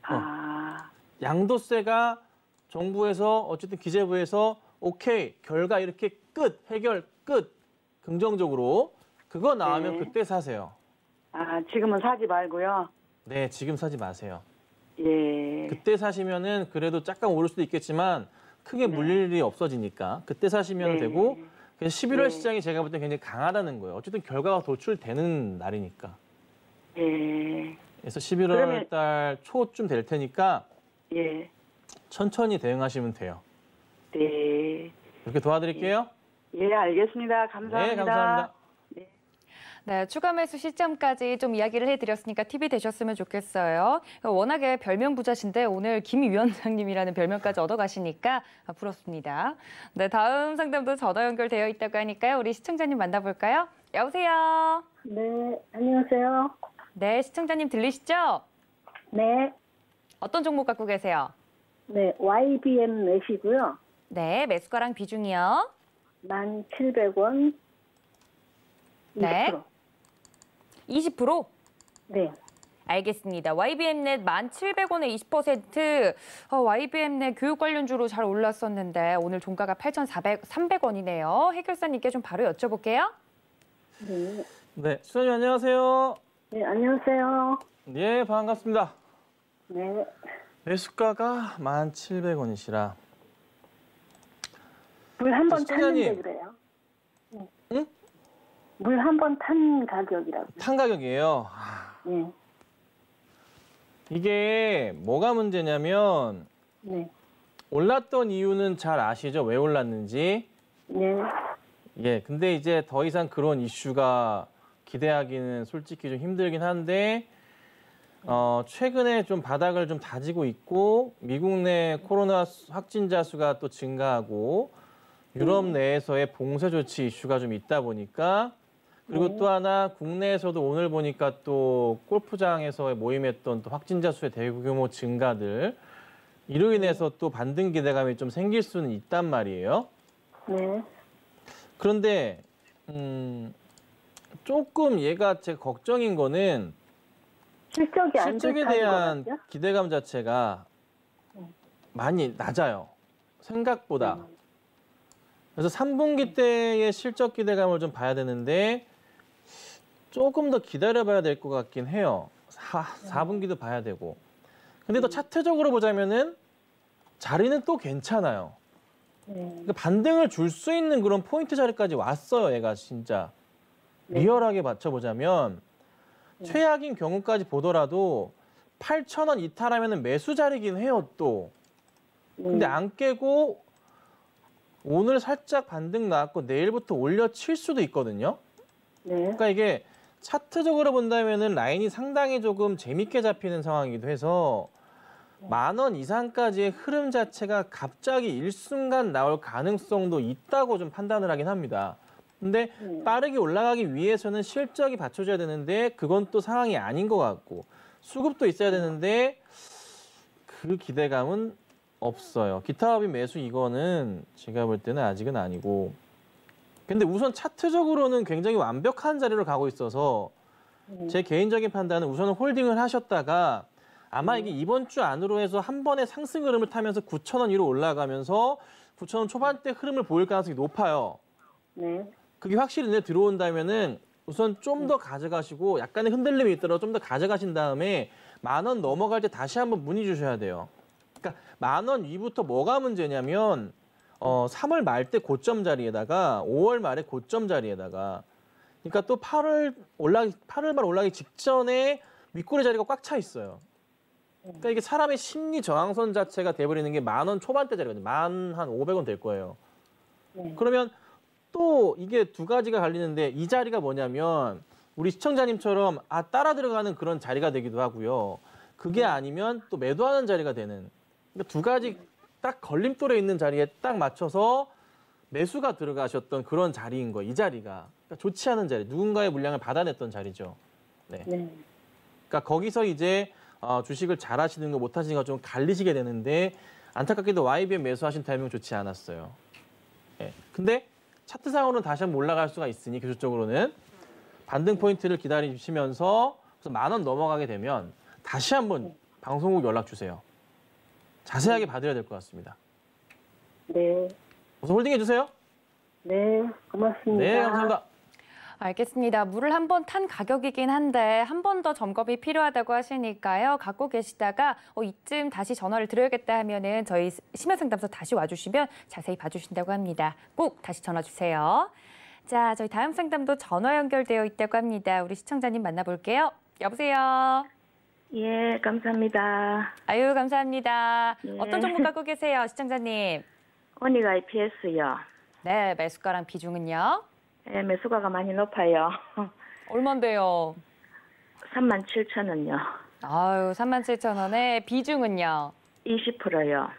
아. 양도세가 정부에서 어쨌든 기재부에서 오케이 결과 이렇게 해결 끝 긍정적으로 그거 나오면 그때 사세요. 아, 지금은 사지 말고요. 네, 지금 사지 마세요. 예. 그때 사시면은 그래도 약간 오를 수도 있겠지만 크게 물릴 일이 없어지니까 그때 사시면 되고 그래서 11월 시장이 제가 볼 때 굉장히 강하다는 거예요. 어쨌든 결과가 도출되는 날이니까. 예. 그래서 11월 달 초쯤 될 테니까 예. 천천히 대응하시면 돼요. 네. 이렇게 도와드릴게요. 예, 알겠습니다. 감사합니다. 네, 감사합니다. 네, 추가 매수 시점까지 좀 이야기를 해드렸으니까 팁이 되셨으면 좋겠어요. 워낙에 별명 부자신데 오늘 김 위원장님이라는 별명까지 얻어가시니까 부럽습니다. 네, 다음 상담도 전화 연결되어 있다고 하니까요. 우리 시청자님 만나볼까요? 여보세요. 네, 안녕하세요. 네, 시청자님 들리시죠? 네, 어떤 종목 갖고 계세요? 네, YBM 넷이고요. 네, 매수가랑 비중이요. 1,700원. 20%. 네. 20%? 네. 알겠습니다. YBM넷 1,700원에 20%. YBM넷 교육 관련주로 잘 올랐었는데 오늘 종가가 8,300원이네요. 해결사님께 좀 바로 여쭤볼게요. 네. 네, 수사님 안녕하세요. 네, 안녕하세요. 예, 반갑습니다. 네. 매수가가 1,700원이시라. 물 한 번 시청자님. 탔는데 그래요. 응? 물 한 번 탄 가격이라고. 탄 가격이에요. 네. 이게 뭐가 문제냐면 네. 올랐던 이유는 잘 아시죠? 왜 올랐는지. 네. 예, 근데 이제 더 이상 그런 이슈가 기대하기는 솔직히 좀 힘들긴 한데, 최근에 좀 바닥을 좀 다지고 있고, 미국 내 코로나 확진자 수가 또 증가하고, 유럽 내에서의 봉쇄 조치 이슈가 좀 있다 보니까, 그리고 또 하나 국내에서도 오늘 보니까 또 골프장에서 모임했던 또 확진자 수의 대규모 증가들, 이로 인해서 또 반등 기대감이 좀 생길 수는 있단 말이에요. 네. 그런데 조금 얘가 제가 걱정인 거는 실적이 안 실적에 좋다는 대한 거 같죠? 기대감 자체가 많이 낮아요. 생각보다. 그래서 3분기 때의 실적 기대감을 좀 봐야 되는데 조금 더 기다려봐야 될 것 같긴 해요. 4분기도 봐야 되고. 근데 또 차트적으로 보자면은 자리는 또 괜찮아요. 그러니까 반등을 줄 수 있는 그런 포인트 자리까지 왔어요, 얘가 진짜. 리얼하게 맞춰보자면 최악인 경우까지 보더라도 8,000원 이탈하면 매수 자리긴 해요, 또. 근데 안 깨고 오늘 살짝 반등 나왔고 내일부터 올려칠 수도 있거든요. 네. 그러니까 이게 차트적으로 본다면은 라인이 상당히 조금 재밌게 잡히는 상황이기도 해서 10,000원 이상까지의 흐름 자체가 갑자기 일순간 나올 가능성도 있다고 좀 판단을 하긴 합니다. 근데 빠르게 올라가기 위해서는 실적이 받쳐줘야 되는데 그건 또 상황이 아닌 것 같고 수급도 있어야 되는데 그 기대감은 없어요. 기타 업인 매수 이거는 제가 볼 때는 아직은 아니고 근데 우선 차트적으로는 굉장히 완벽한 자리로 가고 있어서 제 개인적인 판단은 우선은 홀딩을 하셨다가 아마 이게 이번 주 안으로 해서 한 번에 상승 흐름을 타면서 9,000원 위로 올라가면서 9,000원 초반대 흐름을 보일 가능성이 높아요. 네. 그게 확실히 눈에 들어온다면은 우선 좀 더 가져가시고 약간의 흔들림이 있더라도 좀 더 가져가신 다음에 10,000원 넘어갈 때 다시 한번 문의 주셔야 돼요. 그러니까 10,000원 위부터 뭐가 문제냐면 3월 말 때 고점 자리에다가 5월 말에 고점 자리에다가 그러니까 또 8월 말 올라가기 직전에 윗꼬리 자리가 꽉 차 있어요. 그러니까 이게 사람의 심리 저항선 자체가 돼버리는 게 10,000원 초반대 자리거든요. 10,500원 될 거예요. 그러면 또 이게 두 가지가 갈리는데 이 자리가 뭐냐면 우리 시청자님처럼 따라 들어가는 그런 자리가 되기도 하고요. 그게 아니면 또 매도하는 자리가 되는 그러니까 두 가지 딱 걸림돌에 있는 자리에 딱 맞춰서 매수가 들어가셨던 그런 자리인 거예요. 이 자리가. 그러니까 좋지 않은 자리, 누군가의 물량을 받아냈던 자리죠. 네. 그러니까 거기서 이제 주식을 잘 하시는 거 못 하시는 거 좀 갈리시게 되는데 안타깝게도 YBM 매수하신 타이밍은 좋지 않았어요. 네. 근데 차트상으로는 다시 한번 올라갈 수가 있으니 기술적으로는 반등 포인트를 기다리시면서 10,000원 넘어가게 되면 다시 한번 방송국 연락 주세요. 자세하게 봐드려야 될 것 같습니다. 네. 우선 홀딩해 주세요. 네. 고맙습니다. 네, 감사합니다. 알겠습니다. 물을 한 번 탄 가격이긴 한데 한 번 더 점검이 필요하다고 하시니까요. 갖고 계시다가 이쯤 다시 전화를 드려야겠다 하면은 저희 심야상담소 다시 와주시면 자세히 봐주신다고 합니다. 꼭 다시 전화 주세요. 자, 저희 다음 상담도 전화 연결되어 있다고 합니다. 우리 시청자님 만나볼게요. 여보세요. 예, 감사합니다. 아유, 감사합니다. 네. 어떤 종목 갖고 계세요, 시청자님? 언니가 IPS요. 네, 매수가랑 비중은요? 예, 매수가가 많이 높아요. 얼만데요? 37,000원요. 아유, 37,000원에 비중은요? 20%요.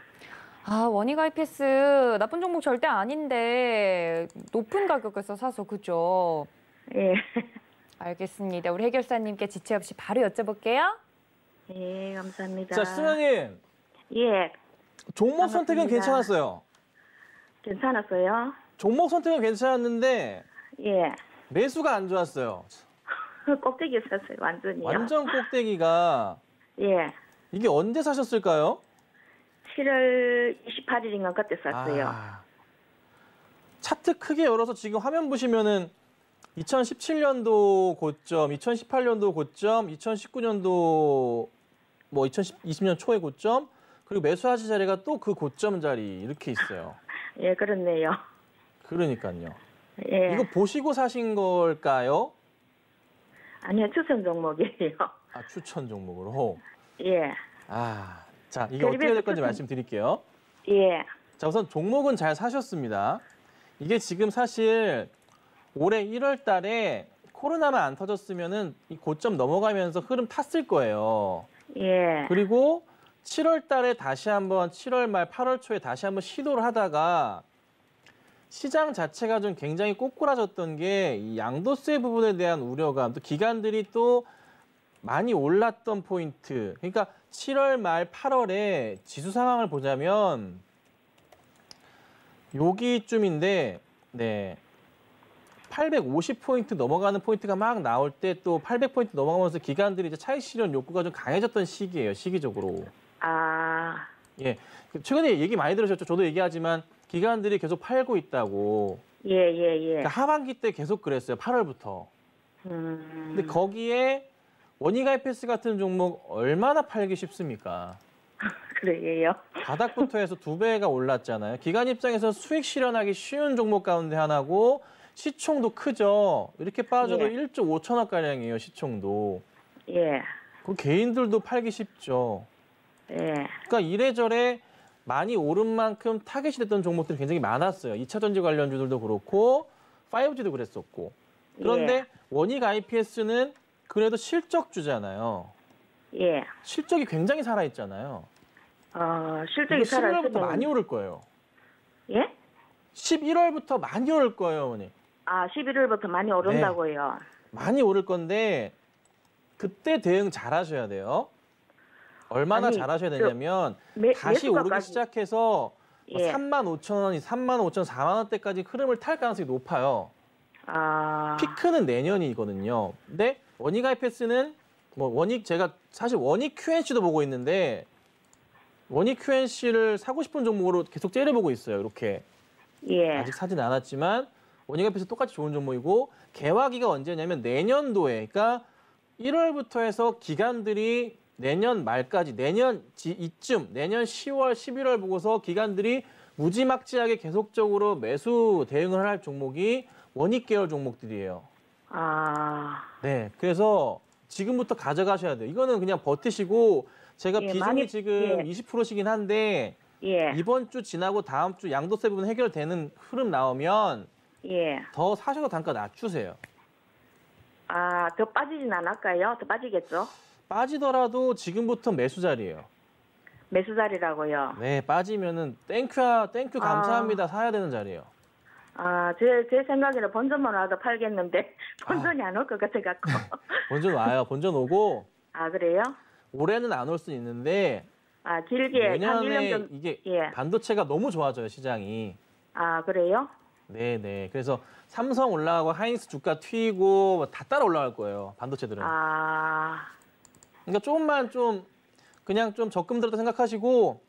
원익 IPS 나쁜 종목 절대 아닌데 높은 가격에서 사서 그죠? 예. 알겠습니다. 우리 해결사님께 지체 없이 바로 여쭤볼게요. 예, 감사합니다. 자, 수명님. 예, 종목 선택은 반갑습니다. 괜찮았어요. 괜찮았어요? 종목 선택은 괜찮았는데 예, 매수가 안 좋았어요. 꼭대기 샀어요, 완전히요. 완전 꼭대기가 예, 이게 언제 사셨을까요? 7월 28일인가 그때 샀어요. 아, 차트 크게 열어서 지금 화면 보시면은 2017년도 고점, 2018년도 고점, 2019년도 뭐 2020년 초의 고점, 그리고 매수하시 자리가 또 그 고점 자리 이렇게 있어요. 예, 그렇네요. 그러니까요. 예, 이거 보시고 사신 걸까요? 아니요, 추천 종목이에요. 아, 추천 종목으로. 예, 아, 자, 이게 어떻게 될 건지 말씀드릴게요. 예, 자, 우선 종목은 잘 사셨습니다. 이게 지금 사실 올해 1월 달에 코로나만 안 터졌으면은 이 고점 넘어가면서 흐름 탔을 거예요. 예, 그리고 7월 달에 다시 한번 7월 말 8월 초에 다시 한번 시도를 하다가 시장 자체가 좀 굉장히 꼬꾸라졌던 게 이 양도세 부분에 대한 우려감, 또 기관들이 또 많이 올랐던 포인트. 그러니까 7월 말 8월에 지수 상황을 보자면 여기쯤인데, 네. 850포인트 넘어가는 포인트가 막 나올 때 또 800포인트 넘어가면서 기관들이 이제 차익 실현 욕구가 좀 강해졌던 시기예요, 시기적으로. 아, 예. 최근에 얘기 많이 들으셨죠? 저도 얘기하지만 기관들이 계속 팔고 있다고. 예, 예, 예. 그러니까 하반기 때 계속 그랬어요, 8월부터. 근데 거기에 원익IPS 같은 종목 얼마나 팔기 쉽습니까? 그래요. 바닥부터 해서 2배가 올랐잖아요. 기관 입장에서 수익 실현하기 쉬운 종목 가운데 하나고 시총도 크죠. 이렇게 빠져도 예. 1조 5천억 가량이에요, 시총도. 예, 그 개인들도 팔기 쉽죠. 예, 그러니까 이래저래 많이 오른 만큼 타겟이 됐던 종목들이 굉장히 많았어요. 2차 전지 관련주들도 그렇고 5G도 그랬었고. 그런데 예. 원익IPS는 그래도 실적주잖아요. 예. 실적이 굉장히 살아있잖아요. 실적이 11월부터 살아있으면 많이 오를 거예요. 예? 11월부터 많이 오를 거예요, 어머니. 아, 11월부터 많이 오른다고요. 많이 오를 건데 그때 대응 잘 하셔야 돼요. 얼마나 아니, 잘 하셔야 되냐면 다시 매수가까지- 오르기 시작해서 예. 35,000원이 35,000원, 4만 원대까지 흐름을 탈 가능성이 높아요. 아, 피크는 내년이거든요. 근데 원익IPS는 뭐 원익 제가 사실 원익 QNC도 보고 있는데 원익 QNC를 사고 싶은 종목으로 계속 째려보고 있어요. 이렇게 예. 아직 사진 않았지만 원익IPS 똑같이 좋은 종목이고 개화기가 언제냐면 내년도에 그러니까 1월부터 해서 기관들이 내년 말까지 내년 이쯤 내년 10월 11월 보고서 기관들이 무지막지하게 계속적으로 매수 대응을 할 종목이 원익 계열 종목들이에요. 아, 네, 그래서 지금부터 가져가셔야 돼요. 이거는 그냥 버티시고 제가 예, 비중이 많이- 지금 예. 20%씩이긴 한데 예. 이번 주 지나고 다음 주 양도세 부분 해결되는 흐름 나오면 예. 더 사셔도 단가 낮추세요. 아, 더 빠지진 않을까요? 더 빠지겠죠? 빠지더라도 지금부터 매수 자리예요. 매수 자리라고요. 네, 빠지면은 땡큐야, 땡큐 감사합니다 사야 되는 자리예요. 아, 제 생각에는 본전만 와도 팔겠는데 본전이 안 올 것 같아갖고. 본전 와요. 본전 오고 아, 그래요? 올해는 안 올 수 있는데 아, 길게 한 1년 내년에 전. 이게 예. 반도체가 너무 좋아져요 시장이. 아, 그래요? 네네. 그래서 삼성 올라가고 하이닉스 주가 튀고 다 따라 올라갈 거예요. 반도체들은. 아, 그러니까 조금만 좀 그냥 좀 적금 들었다 생각하시고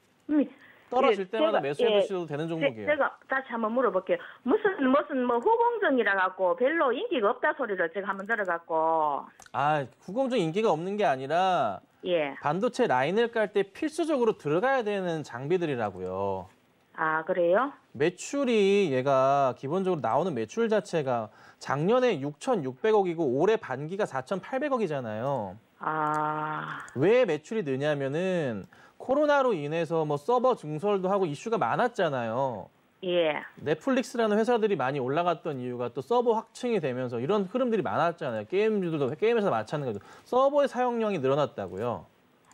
떨어질 예, 때마다 제가- 매수해 예, 보셔도 되는 종목이에요. 제가 다시 한번 물어볼게요. 무슨 뭐 후공정이라 갖고 별로 인기가 없다 소리를 제가 한번 들어갖고. 아, 후공정 인기가 없는 게 아니라 예. 반도체 라인을 깔 때 필수적으로 들어가야 되는 장비들이라고요. 아, 그래요? 매출이 얘가 기본적으로 나오는 매출 자체가 작년에 6,600억이고 올해 반기가 4,800억이잖아요. 아, 왜 매출이 느냐면은 코로나로 인해서 뭐 서버 증설도 하고 이슈가 많았잖아요. 예. 넷플릭스라는 회사들이 많이 올라갔던 이유가 또 서버 확충이 되면서 이런 흐름들이 많았잖아요. 게임주들도 게임에서 마찬가지로 서버의 사용량이 늘어났다고요.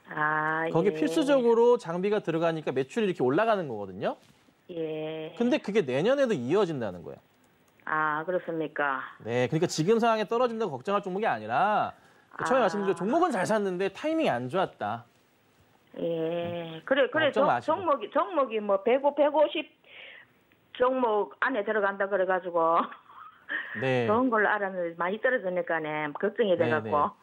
아, 거기에 예. 필수적으로 장비가 들어가니까 매출이 이렇게 올라가는 거거든요. 예. 근데 그게 내년에도 이어진다는 거예요. 아, 그렇습니까? 네, 그러니까 지금 상황에 떨어진다고 걱정할 종목이 아니라 처음에 말씀드린 종목은 잘 샀는데 타이밍이 안 좋았다. 예. 그래 걱정 마시고. 종목이 뭐 150 종목 안에 들어간다 그래가지고 네. 좋은 걸로 알았는데 많이 떨어지니까네 걱정이 돼갖고. 자,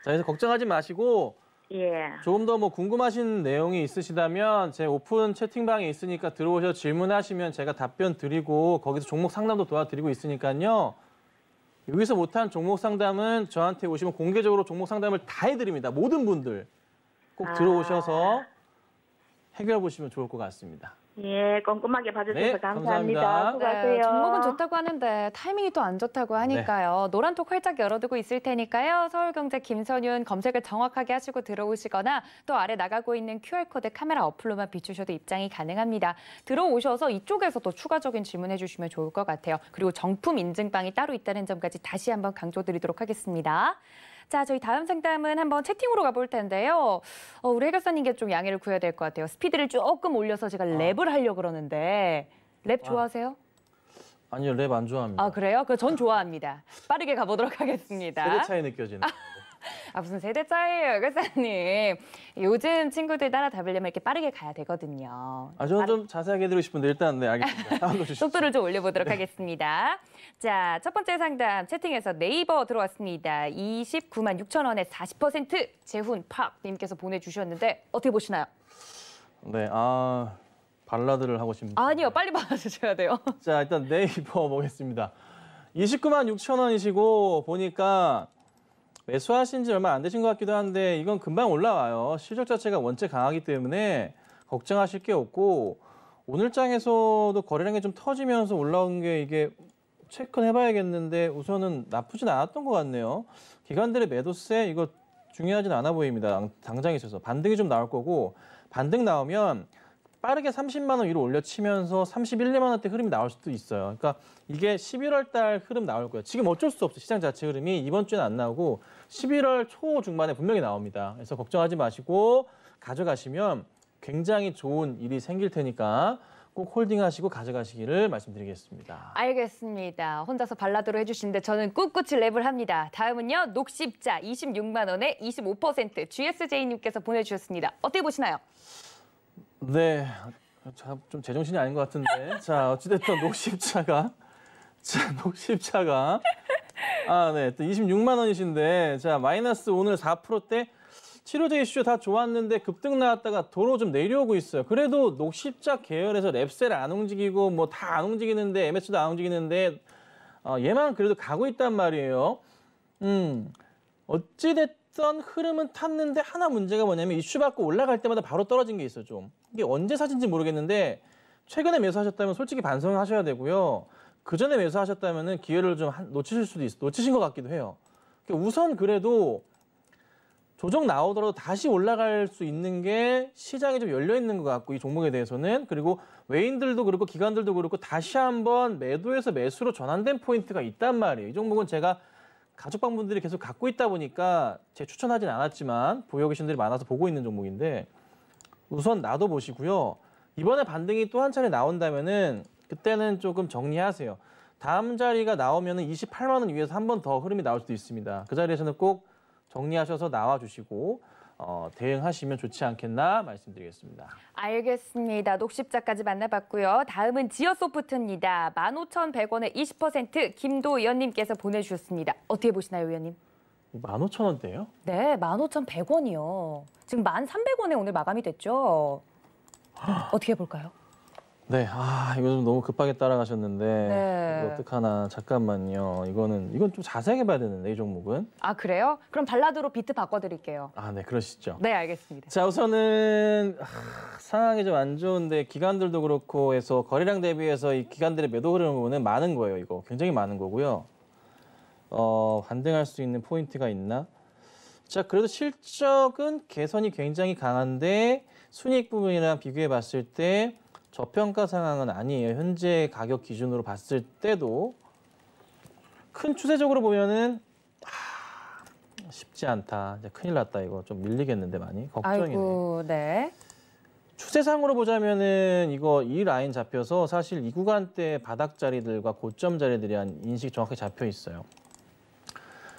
그래서 걱정하지 마시고 예. 조금 더 뭐 궁금하신 내용이 있으시다면 제 오픈 채팅방에 있으니까 들어오셔서 질문하시면 제가 답변 드리고 거기서 종목 상담도 도와드리고 있으니까요. 여기서 못한 종목 상담은 저한테 오시면 공개적으로 종목 상담을 다 해드립니다. 모든 분들 꼭 들어오셔서 해결해 보시면 좋을 것 같습니다. 예, 꼼꼼하게 봐주셔서 네, 감사합니다. 감사합니다. 수고하세요. 네, 종목은 좋다고 하는데 타이밍이 또 안 좋다고 하니까요. 노란톡 활짝 열어두고 있을 테니까요. 서울경제 김선윤 검색을 정확하게 하시고 들어오시거나 또 아래 나가고 있는 QR코드 카메라 어플로만 비추셔도 입장이 가능합니다. 들어오셔서 이쪽에서 또 추가적인 질문해 주시면 좋을 것 같아요. 그리고 정품 인증방이 따로 있다는 점까지 다시 한번 강조드리도록 하겠습니다. 자, 저희 다음 상담은 한번 채팅으로 가볼 텐데요. 우리 해결사님께 좀 양해를 구해야 될 것 같아요. 스피드를 조금 올려서 제가 랩을 하려고 그러는데 랩 좋아하세요? 아니요, 랩 안 좋아합니다. 아, 그래요? 전 좋아합니다. 빠르게 가보도록 하겠습니다. 세대 차이 느껴지는. 무슨 세대 차이예요, 해결사님. 요즘 친구들 따라잡으려면 이렇게 빠르게 가야 되거든요. 저는 좀 자세하게 해드리고 싶은데 일단 네, 알겠습니다. 다음 거 주시죠. 속도를 좀 올려보도록 하겠습니다. 자, 첫 번째 상담 채팅에서 네이버 들어왔습니다. 29만 6천 원에 40% 재훈 팍님께서 보내주셨는데 어떻게 보시나요? 네, 발라드를 하고 싶습니다. 아니요, 빨리 받아주셔야 돼요. 자, 일단 네이버 보겠습니다. 29만 6천 원이시고 보니까 매수하신 지 얼마 안 되신 것 같기도 한데 이건 금방 올라와요. 실적 자체가 원체 강하기 때문에 걱정하실 게 없고 오늘장에서도 거래량이 좀 터지면서 올라온 게 이게 체크는 해봐야겠는데 우선은 나쁘진 않았던 것 같네요. 기관들의 매도세 이거 중요하진 않아 보입니다. 당장에 있어서 반등이 좀 나올 거고 반등 나오면 빠르게 30만 원 위로 올려치면서 31만 원대 흐름이 나올 수도 있어요. 그러니까 이게 11월 달 흐름 나올 거예요. 지금 어쩔 수 없어. 시장 자체 흐름이 이번 주에는 안 나오고 11월 초 중반에 분명히 나옵니다. 그래서 걱정하지 마시고 가져가시면 굉장히 좋은 일이 생길 테니까 꼭 홀딩하시고 가져가시기를 말씀드리겠습니다. 알겠습니다. 혼자서 발라드로 해주시는데 저는 꿋꿋이 랩을 합니다. 다음은요. 녹십자 26만 원에 25% GSJ님께서 보내주셨습니다. 어떻게 보시나요? 네, 좀 제정신이 아닌 것 같은데. 자, 어찌됐든 녹십자가 네, 또 26만 원이신데, 자, 마이너스 오늘 4%대 치료제 이슈 다 좋았는데 급등 나왔다가 도로 좀 내려오고 있어요. 그래도 녹십자 계열에서 랩셀 안 움직이고 뭐 다 안 움직이는데 MS도 안 움직이는데 얘만 그래도 가고 있단 말이에요. 어찌됐든 흐름은 탔는데 하나 문제가 뭐냐면 이슈 받고 올라갈 때마다 바로 떨어진 게 있어요. 좀 이게 언제 사진지 모르겠는데 최근에 매수하셨다면 솔직히 반성하셔야 되고요. 그 전에 매수하셨다면은 기회를 좀 놓치실 수도 있어. 놓치신 것 같기도 해요. 우선 그래도 조정 나오더라도 다시 올라갈 수 있는 게 시장이 좀 열려 있는 것 같고 이 종목에 대해서는 그리고 외인들도 그렇고 기관들도 그렇고 다시 한번 매도에서 매수로 전환된 포인트가 있단 말이에요. 이 종목은 제가 가족방분들이 계속 갖고 있다 보니까 제 추천하진 않았지만 보유 계신들이 많아서 보고 있는 종목인데 우선 놔둬보시고요. 이번에 반등이 또 한 차례 나온다면은 그때는 조금 정리하세요. 다음 자리가 나오면은 28만 원 위에서 한 번 더 흐름이 나올 수도 있습니다. 그 자리에서는 꼭 정리하셔서 나와주시고 대응하시면 좋지 않겠나 말씀드리겠습니다. 알겠습니다. 녹십자까지 만나봤고요. 다음은 지어소프트입니다. 15,100원에 20% 김도 의원님께서 보내주셨습니다. 어떻게 보시나요, 의원님? 15,000원대요? 네, 15,100원이요. 지금 1,300원에 오늘 마감이 됐죠. 어떻게 볼까요? 네, 이거 좀 너무 급하게 따라가셨는데 네. 이거 어떡하나 잠깐만요. 이건 좀 자세하게 봐야 되는데 이 종목은. 아, 그래요? 그럼 발라드로 비트 바꿔드릴게요. 네, 그러시죠. 네, 알겠습니다. 자, 우선은 상황이 좀 안 좋은데 기관들도 그렇고 해서 거래량 대비해서 이 기관들의 매도 흐름을 보면 많은 거예요. 이거 굉장히 많은 거고요. 반등할 수 있는 포인트가 있나? 자, 그래도 실적은 개선이 굉장히 강한데 순이익 부분이랑 비교해 봤을 때 저평가 상황은 아니에요. 현재 가격 기준으로 봤을 때도 큰 추세적으로 보면은 쉽지 않다. 이제 큰일 났다. 이거 좀 밀리겠는데 많이 걱정이네. 아이고, 네. 추세상으로 보자면은 이 라인 잡혀서 사실 이 구간대 바닥 자리들과 고점 자리들에 대한 인식이 정확히 잡혀 있어요.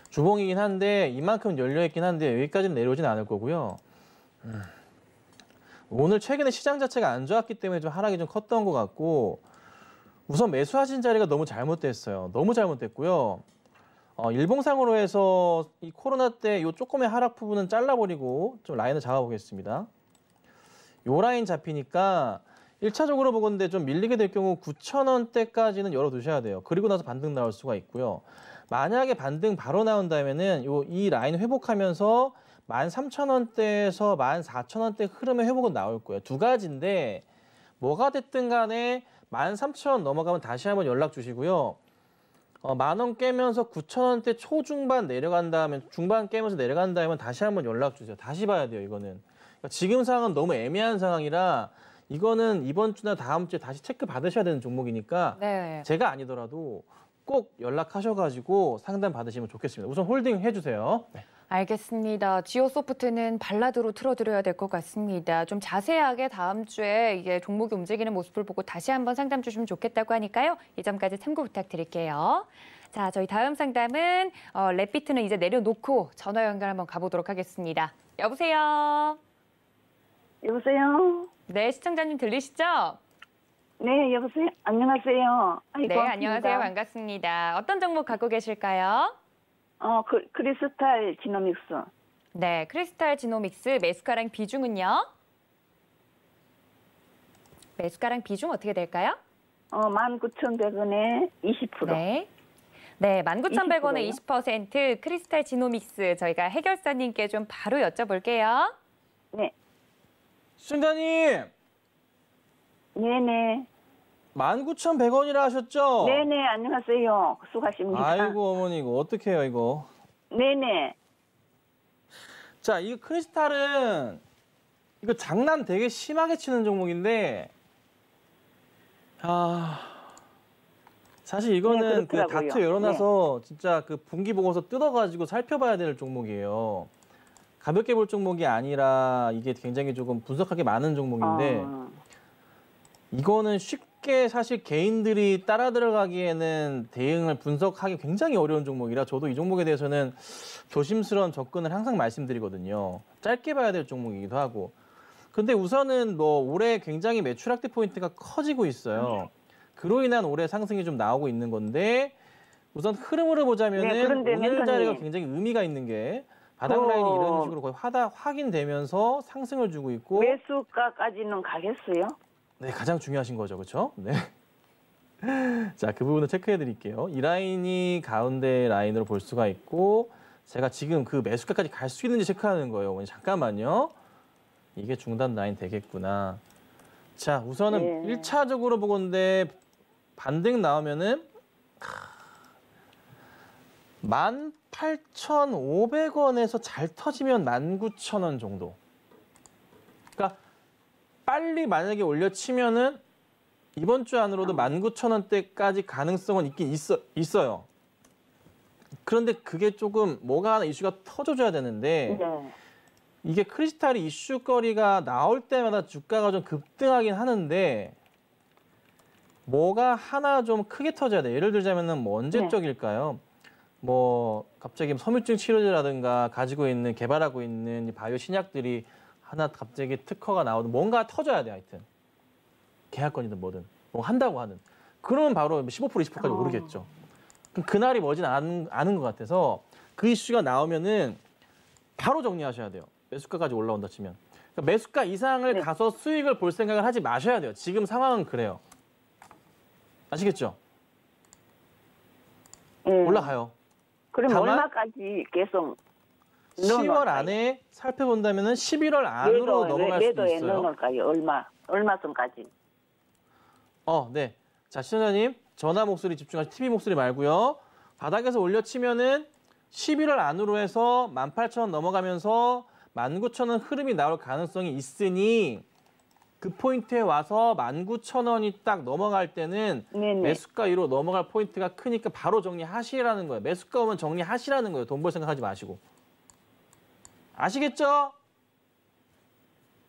주봉이긴 한데 이만큼 열려있긴 한데 여기까지는 내려오진 않을 거고요. 오늘 최근에 시장 자체가 안 좋았기 때문에 좀 하락이 좀 컸던 것 같고 우선 매수하신 자리가 너무 잘못됐어요. 너무 잘못됐고요. 일봉상으로 해서 이 코로나 때 이 조금의 하락 부분은 잘라버리고 좀 라인을 잡아보겠습니다. 요 라인 잡히니까 1차적으로 보건데 좀 밀리게 될 경우 9,000원대까지는 열어두셔야 돼요. 그리고 나서 반등 나올 수가 있고요. 만약에 반등 바로 나온다면은 이 라인 회복하면서 13,000원대에서 14,000원대 흐름의 회복은 나올 거예요. 두 가지인데 뭐가 됐든 간에 13,000원 넘어가면 다시 한번 연락 주시고요. 10,000원 깨면서 9,000원대 초중반 내려간다면 중반 깨면서 내려간다면 다시 한번 연락 주세요. 다시 봐야 돼요, 이거는. 그러니까 지금 상황은 너무 애매한 상황이라 이거는 이번 주나 다음 주에 다시 체크 받으셔야 되는 종목이니까 네. 제가 아니더라도 꼭 연락하셔가지고 상담 받으시면 좋겠습니다. 우선 홀딩 해주세요. 네. 알겠습니다. 지오소프트는 발라드로 틀어드려야 될 것 같습니다. 좀 자세하게 다음 주에 이게 종목이 움직이는 모습을 보고 다시 한번 상담 주시면 좋겠다고 하니까요. 이 점까지 참고 부탁드릴게요. 자, 저희 다음 상담은 랩비트는 이제 내려놓고 전화 연결 한번 가보도록 하겠습니다. 여보세요? 여보세요? 네, 시청자님 들리시죠? 네, 여보세요? 안녕하세요. 네, 고맙습니다. 안녕하세요. 반갑습니다. 어떤 종목 갖고 계실까요? 크리스탈 지노믹스. 네, 크리스탈 지노믹스 매수가랑 비중은요? 매수가랑 비중 어떻게 될까요? 19,100원에 20%. 네. 네, 19,100원에 20%요? 20% 크리스탈 지노믹스 저희가 해결사님께 좀 바로 여쭤볼게요. 네. 시청자님! 네네. 19,100원이라 하셨죠? 네네, 안녕하세요. 수고하십니다. 아이고 어머니 이거 어떡해요 이거. 네네. 자, 이 크리스탈은 이거 장난 되게 심하게 치는 종목인데 사실 이거는 네, 그 그렇더라고요. 다트 열어놔서 진짜 그 분기 보고서 뜯어가지고 살펴봐야 될 종목이에요. 가볍게 볼 종목이 아니라 이게 굉장히 조금 분석하기 많은 종목인데 이거는 쉽게 사실 개인들이 따라 들어가기에는 대응을 분석하기 굉장히 어려운 종목이라 저도 이 종목에 대해서는 조심스러운 접근을 항상 말씀드리거든요. 짧게 봐야 될 종목이기도 하고. 근데 우선은 뭐 올해 굉장히 매출 확대 포인트가 커지고 있어요. 그로 인한 올해 상승이 좀 나오고 있는 건데 우선 흐름으로 보자면은 네, 그런데 오늘 멘토님. 자리가 굉장히 의미가 있는 게 바닥 라인이 이런 식으로 거의 확인되면서 상승을 주고 있고 매수가까지는 가겠어요? 네, 가장 중요하신 거죠. 그렇죠? 네. 자, 그 부분을 체크해 드릴게요. 이 라인이 가운데 라인으로 볼 수가 있고 제가 지금 그 매수가까지 갈 수 있는지 체크하는 거예요. 잠깐만요. 이게 중단 라인 되겠구나. 자, 우선은 네. 1차적으로 보건데 반등 나오면은 18,500원에서 잘 터지면 19,000원 정도. 그러니까 빨리 만약에 올려치면은 이번 주 안으로도 19,000원대까지 가능성은 있긴 있어요. 그런데 그게 조금 뭐가 하나 이슈가 터져줘야 되는데 네. 이게 크리스탈이 이슈거리가 나올 때마다 주가가 좀 급등하긴 하는데 뭐가 하나 좀 크게 터져야 돼. 예를 들자면은 뭐 언제적일까요? 뭐 갑자기 섬유증 치료제라든가 가지고 있는 개발하고 있는 바이오 신약들이 하나 갑자기 특허가 나오든 뭔가 터져야 돼. 하여튼 계약건이든 뭐든 뭐 한다고 하는 그러면 바로 15% 20%까지 오르겠죠. 그럼 그날이 머진 않은 것 같아서 그 이슈가 나오면은 바로 정리하셔야 돼요. 매수가까지 올라온다 치면. 그러니까 매수가 이상을 네. 가서 수익을 볼 생각을 하지 마셔야 돼요. 지금 상황은 그래요. 아시겠죠? 네. 올라가요. 그럼 다만 얼마까지 계속 10월 안에 살펴본다면은 11월 안으로 넘어갈 수도 매도에 있어요. 넣어놓을까요? 얼마 선까지? 네. 자, 시청자님 전화 목소리 집중하시고 TV 목소리 말고요. 바닥에서 올려치면은 11월 안으로 해서 18,000원 넘어가면서 19,000원 흐름이 나올 가능성이 있으니 그 포인트에 와서 19,000원이 딱 넘어갈 때는 네네. 매수가 위로 넘어갈 포인트가 크니까 바로 정리하시라는 거예요. 매수가 오면 정리하시라는 거예요. 돈 벌 생각하지 마시고. 아시겠죠?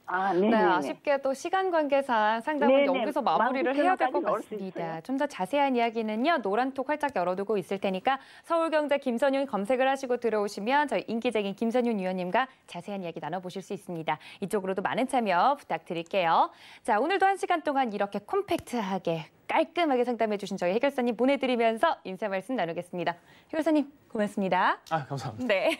네네. 네, 아쉽게도 시간 관계상 상담은 네네. 여기서 마무리를 해야 될 것 19,000원까지는 올수 같습니다. 있어요. 좀 더 자세한 이야기는요. 노란톡 활짝 열어두고 있을 테니까 서울경제 김선윤 검색을 하시고 들어오시면 저희 인기쟁이 김선윤 위원님과 자세한 이야기 나눠보실 수 있습니다. 이쪽으로도 많은 참여 부탁드릴게요. 자, 오늘도 1시간 동안 이렇게 콤팩트하게 깔끔하게 상담해 주신 저희 해결사님 보내드리면서 인사 말씀 나누겠습니다. 해결사님 고맙습니다. 감사합니다. 네.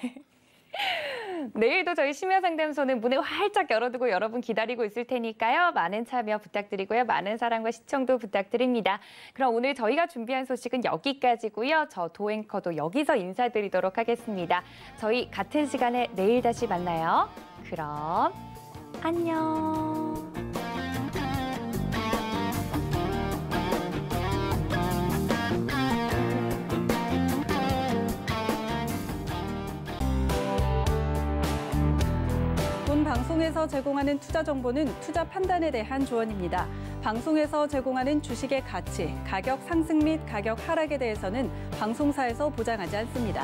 내일도 저희 심야상담소는 문을 활짝 열어두고 여러분 기다리고 있을 테니까요. 많은 참여 부탁드리고요. 많은 사랑과 시청도 부탁드립니다. 그럼 오늘 저희가 준비한 소식은 여기까지고요. 저 도앵커도 여기서 인사드리도록 하겠습니다. 저희 같은 시간에 내일 다시 만나요. 그럼 안녕. 본 방송에서 제공하는 투자 정보는 투자 판단에 대한 조언입니다. 방송에서 제공하는 주식의 가치, 가격 상승 및 가격 하락에 대해서는 방송사에서 보장하지 않습니다.